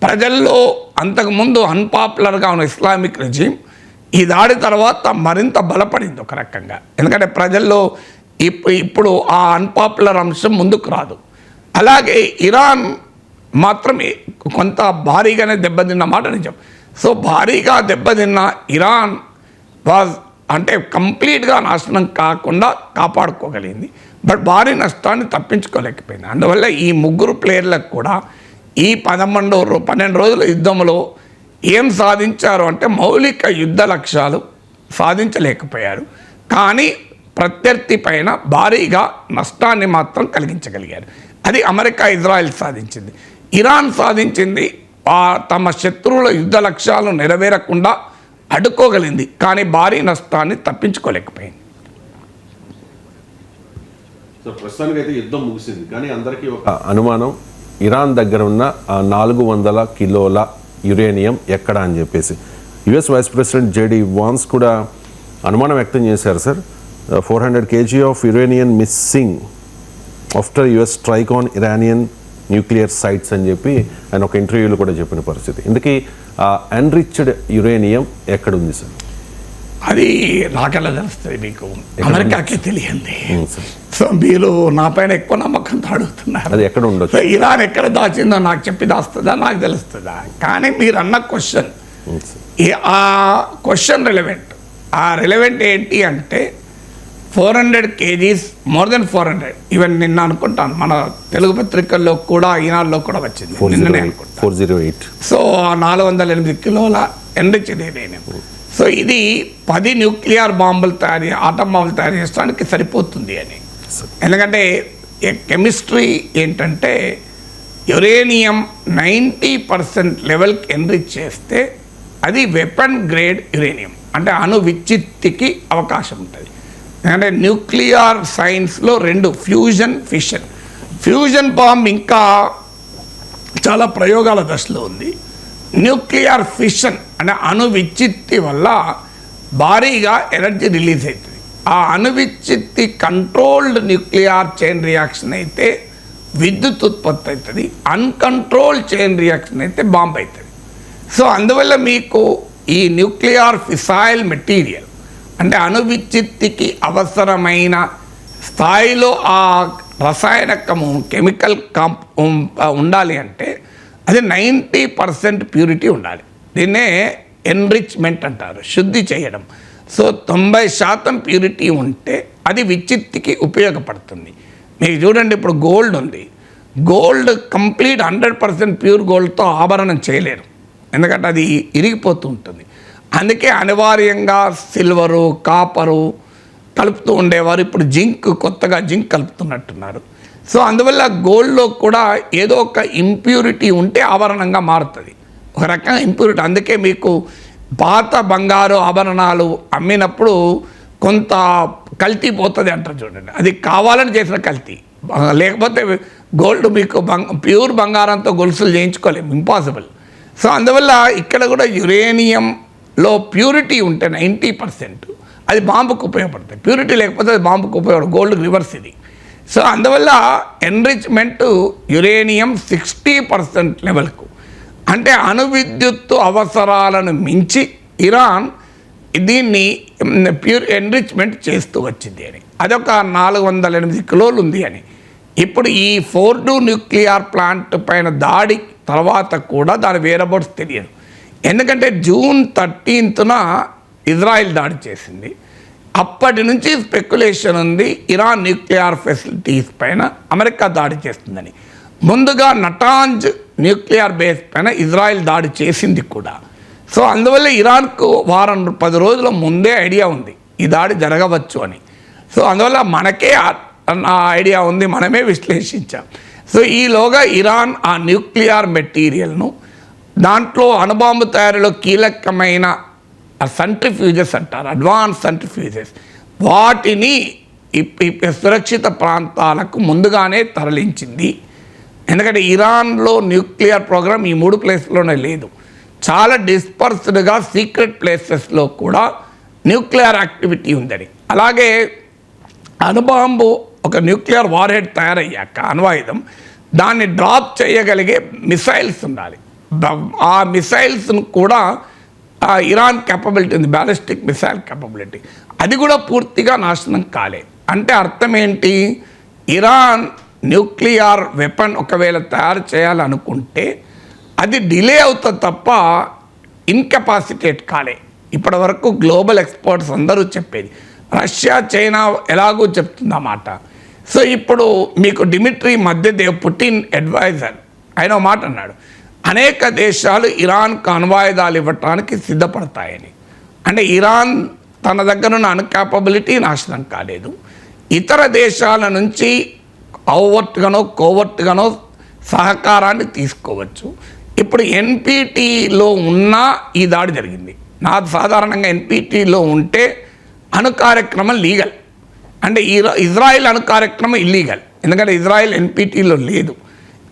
ప్రజల్లో అంతకుముందు అన్పాపులర్గా ఉన్న ఇస్లామిక్ రెజీమ్ ఈ దాడి తర్వాత మరింత బలపడింది ఒక రకంగా. ఎందుకంటే ప్రజల్లో ఇప్పుడు ఆ అన్పాపులర్ అంశం ముందుకు రాదు. అలాగే ఇరాన్ మాత్రం కొంత భారీగానే దెబ్బతిన్న మాట నిజం. సో భారీగా దెబ్బతిన్న ఇరాన్ అంటే కంప్లీట్గా నాశనం కాకుండా కాపాడుకోగలిగింది, బట్ భారీ నష్టాన్ని తప్పించుకోలేకపోయింది. అందువల్ల ఈ 3 ప్లేయర్లకు కూడా ఈ 12 రోజుల యుద్ధంలో ఏం సాధించారు అంటే మౌలిక యుద్ధ లక్ష్యాలు సాధించలేకపోయారు, కానీ ప్రత్యర్థి పైన భారీగా నష్టాన్ని మాత్రం కలిగించగలిగారు. అది అమెరికా ఇజ్రాయెల్ సాధించింది. ఇరాన్ సాధించింది తమ శత్రువుల యుద్ధ లక్ష్యాలు నెరవేరకుండా అడ్డుకోగలిగింది, కానీ భారీ నష్టాన్ని తప్పించుకోలేకపోయింది. సో ప్రస్తుతానికి అయితే యుద్ధం ముగిసింది, కానీ అందరికీ ఒక అనుమానం, ఇరాన్ దగ్గర ఉన్న 400 కిలోల యురేనియం ఎక్కడ అని చెప్పేసి. US vice president JD Vance కూడా అనుమానం వ్యక్తం చేశారు. Sir, 400 kg of uranium missing after US strike on Iranian nuclear sites అని చెప్పి ఆయన ఒక ఇంటర్వ్యూలో కూడా చెప్పిన పరిస్థితి. ఇందుకీ ఎన్రిచ్డ్ యురేనియం ఎక్కడుంది సార్? అది నాకెలా తెలుస్తుంది మీకు? అమెరికాకే తెలియంది. సార్ సో మీరు నా పైన ఎక్కువ నమ్మకంతో అడుగుతున్నారు. అది ఎక్కడ ఉండొచ్చు? సో ఇరాన్ ఎక్కడ దాచిందో నాకు చెప్పి దాస్తుందా, నాకు తెలుస్తుందా? కానీ మీరు అన్న క్వశ్చన్, ఆ క్వశ్చన్ రిలవెంట్. ఆ రిలవెంట్ ఏంటి అంటే 400 kgs, మోర్ దెన్ 400. ఈవెన్ నిన్న అనుకుంటాను మన తెలుగు పత్రికల్లో కూడా, ఈనాడులో కూడా వచ్చింది నిన్ననే అనుకుంటాను. 408. సో 408 కిలోల ఎన్రిచ్డ్ యురేనియం. సో ఇది 10 న్యూక్లియర్ బాంబులు ఆటం బాంబులు తయారు చేయడానికి సరిపోతుంది అని. ఎందుకంటే కెమిస్ట్రీ ఏంటంటే యురేనియం 90% లెవెల్కి ఎన్రిచ్ చేస్తే అది వెపన్ గ్రేడ్ యురేనియం, అంటే అణు విచ్ఛిత్తికి అవకాశం ఉంటుంది. ఎందుకంటే న్యూక్లియర్ సైన్స్లో 2, ఫ్యూజన్, ఫిషన్. ఫ్యూజన్ బాంబ్ ఇంకా చాలా ప్రయోగాల దశలో ఉంది. న్యూక్లియర్ ఫిషన్ అంటే అణు విచ్ఛిత్తి వల్ల భారీగా ఎనర్జీ రిలీజ్ అవుతుంది. ఆ అణు విచ్ఛిత్తి కంట్రోల్డ్ న్యూక్లియర్ చైన్ రియాక్షన్ అయితే విద్యుత్ ఉత్పత్తి అవుతుంది, అన్కంట్రోల్డ్ చైన్ రియాక్షన్ అయితే బాంబ్ అవుతుంది. సో అందువల్ల మీకు ఈ న్యూక్లియర్ ఫిసైల్ మెటీరియల్ అంటే అణు విచ్ఛిత్తికి అవసరమైన స్థాయిలో ఆ రసాయనకము కెమికల్ ఉండాలి అంటే అది 90% ప్యూరిటీ ఉండాలి. దీన్నే ఎన్రిచ్మెంట్ అంటారు, శుద్ధి చేయడం. సో 90% ప్యూరిటీ ఉంటే అది విచ్ఛిత్తికి ఉపయోగపడుతుంది. మీకు చూడండి, ఇప్పుడు గోల్డ్ ఉంది. గోల్డ్ కంప్లీట్ 100% ప్యూర్ గోల్డ్తో ఆభరణం చేయలేరు, ఎందుకంటే అది ఇరిగిపోతూ ఉంటుంది. అందుకే అనివార్యంగా సిల్వరు, కాపరు కలుపుతూ ఉండేవారు. ఇప్పుడు కొత్తగా జింక్ కలుపుతున్నట్టున్నారు. సో అందువల్ల గోల్డ్లో కూడా ఏదో ఒక ఇంప్యూరిటీ ఉంటే ఆభరణంగా మారుతుంది, ఒక రకంగా ఇంప్యూరిటీ. అందుకే మీకు పాత బంగారు ఆభరణాలు అమ్మినప్పుడు కొంత కల్తీ పోతుంది అంటారు చూడండి, అది కావాలని చేసిన కల్తీ. లేకపోతే గోల్డ్ మీకు ప్యూర్ బంగారంతో గొలుసులు చేయించుకోలేము, ఇంపాసిబుల్. సో అందువల్ల ఇక్కడ కూడా యురేనియంలో ప్యూరిటీ ఉంటే 90% అది బాంబుకు ఉపయోగపడుతుంది. ప్యూరిటీ లేకపోతే అది బాంబుకు ఉపయోగపడదు. గోల్డ్ రివర్స్ ఇది. సో అందువల్ల ఎన్రిచ్మెంట్ యురేనియం 60% లెవెల్కు, అంటే అణు విద్యుత్తు అవసరాలను మించి ఇరాన్ దీన్ని ఎన్రిచ్మెంట్ చేస్తూ వచ్చింది అని. అదొక 408 కిలోలు ఉంది అని. ఇప్పుడు ఈ ఫోర్డో న్యూక్లియర్ ప్లాంట్ పైన దాడి తర్వాత కూడా దాని వేరబౌట్స్ తెలియదు. ఎందుకంటే June 13న ఇజ్రాయిల్ దాడి చేసింది. అప్పటి నుంచి స్పెక్యులేషన్ ఉంది ఇరాన్ న్యూక్లియర్ ఫెసిలిటీస్ పైన అమెరికా దాడి చేస్తుందని. ముందుగా నటాంజ్ న్యూక్లియర్ బేస్ పైన ఇజ్రాయిల్ దాడి చేసింది కూడా. సో అందువల్ల ఇరాన్కు 10 రోజుల ముందే ఐడియా ఉంది ఈ దాడి జరగవచ్చు అని. సో అందువల్ల మనకే ఆ ఐడియా ఉంది, మనమే విశ్లేషించాం. సో ఈలోగా ఇరాన్ ఆ న్యూక్లియర్ మెటీరియల్ను దాంట్లో అణుబాంబు తయారీలో కీలకమైన సెంట్రిఫ్యూజెస్ అంటారు, అడ్వాన్స్ సెంట్రిఫ్యూజెస్, వాటిని సురక్షిత ప్రాంతాలకు ముందుగానే తరలించింది. ఎందుకంటే ఇరాన్లో న్యూక్లియర్ ప్రోగ్రామ్ ఈ 3 ప్లేస్లోనే లేదు. చాలా డిస్పర్స్డ్గా సీక్రెట్ ప్లేసెస్లో కూడా న్యూక్లియర్ యాక్టివిటీ ఉందని. అలాగే అణుబాంబు ఒక న్యూక్లియర్ వార్హెడ్ తయారయ్యాక అణ్వాయుధం దాన్ని డ్రాప్ చేయగలిగే మిసైల్స్ ఉండాలి. ఆ మిసైల్స్ను కూడా ఇరాన్ కేపబిలిటీ ఉంది, బ్యాలిస్టిక్ మిసైల్ కేపబిలిటీ. అది కూడా పూర్తిగా నాశనం కాలే. అంటే అర్థం ఏంటి, ఇరాన్ న్యూక్లియర్ వెపన్ ఒకవేళ తయారు చేయాలనుకుంటే అది డిలే అవుతుంది తప్ప ఇన్కెపాసిటేట్ కాలే. ఇప్పటి వరకు గ్లోబల్ ఎక్స్పర్ట్స్ అందరూ చెప్పేది, రష్యా చైనా ఎలాగో చెప్తుందన్నమాట. సో ఇప్పుడు మీకు డిమిట్రీ మెద్వెదేవ్ పుటిన్ అడ్వైజర్ ఆయన మాట అన్నాడు, అనేక దేశాలు ఇరాన్కు అణ్వాయుధాలు ఇవ్వటానికి సిద్ధపడతాయని. అంటే ఇరాన్ తన దగ్గర ఉన్న అన్కాపబిలిటీ నాశనం కాలేదు, ఇతర దేశాల నుంచి ఓవర్ట్గానో కోవర్ట్గానో సహకారాన్ని తీసుకోవచ్చు. ఇప్పుడు ఎన్పిటిలో ఉన్న ఈ దాడి జరిగింది. సాధారణంగా ఎన్పిటిలో ఉంటే అణు కార్యక్రమం లీగల్, అంటే ఇజ్రాయెల్ అణు కార్యక్రమం ఇల్లీగల్, ఎందుకంటే ఇజ్రాయెల్ ఎన్పిటిలో లేదు.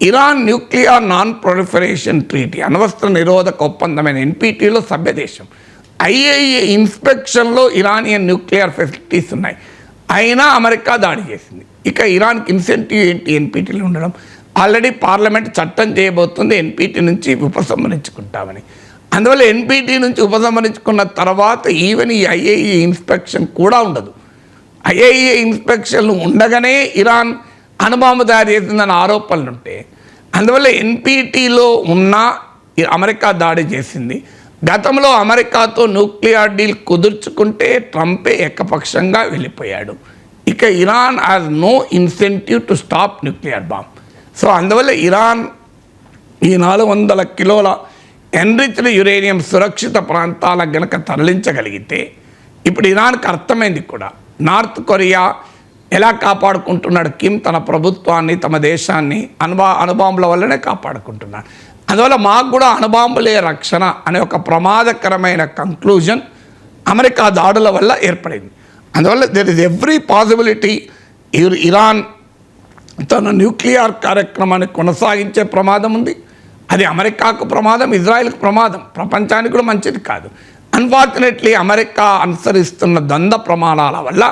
Iran nuclear non proliferation treaty అణ్వస్త్ర నిరోధక ఒప్పందమైన ఎన్పిటిలో సభ్యదేశం. ఐఏఈఏ ఇన్స్పెక్షన్లో ఇరానియన్ న్యూక్లియర్ ఫెసిలిటీస్ ఉన్నాయి, అయినా అమెరికా దాడి చేసింది. ఇక ఇరాన్కి ఇన్సెంటివ్ ఏంటి ఎన్పిటీలో ఉండడం? ఆల్రెడీ పార్లమెంట్ చట్టం చేయబోతుంది ఎన్పిటి నుంచి ఉపసంహరించుకుంటామని. అందువల్ల ఎన్పిటి నుంచి ఉపసంహరించుకున్న తర్వాత ఈవెన్ ఈ ఐఏఈ ఇన్స్పెక్షన్ కూడా ఉండదు. ఐఏఈ ఇన్స్పెక్షన్లు ఉండగానే ఇరాన్ అణుబాంబు తయారు చేసిందన్న ఆరోపణలు ఉంటే, అందువల్ల ఎన్పిటిలో ఉన్న అమెరికా దాడి చేసింది. గతంలో అమెరికాతో న్యూక్లియర్ డీల్ కుదుర్చుకుంటే ట్రంపే ఏకపక్షంగా వెళ్ళిపోయాడు. ఇక Iran has no incentive to stop nuclear bomb. So అందువల్ల ఇరాన్ ఈ 400 కిలోల ఎన్రిచ్డ్ యురేనియం సురక్షిత ప్రాంతాలకు గనక తరలించగలిగితే, ఇప్పుడు ఇరాన్కి అర్థమైంది కూడా నార్త్ కొరియా ఎలా కాపాడుకుంటున్నాడు కిమ్ తన ప్రభుత్వాన్ని, తమ దేశాన్ని అణుబాంబుల వల్లనే కాపాడుకుంటున్నాడు. అందువల్ల మాకు కూడా అణుబాంబులే రక్షణ అనే ఒక ప్రమాదకరమైన కంక్లూజన్ అమెరికా దాడుల వల్ల ఏర్పడింది. అందువల్ల there is every possibility Iran తన న్యూక్లియర్ కార్యక్రమాన్ని కొనసాగించే ప్రమాదం ఉంది. అది అమెరికాకు ప్రమాదం, ఇజ్రాయెల్కి ప్రమాదం, ప్రపంచానికి కూడా మంచిది కాదు. అన్ఫార్చునేట్లీ అమెరికా అనుసరిస్తున్న ద్వంద్వ ప్రమాణాల వల్ల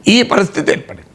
ఈ పరిస్థితి ఏర్పడింది.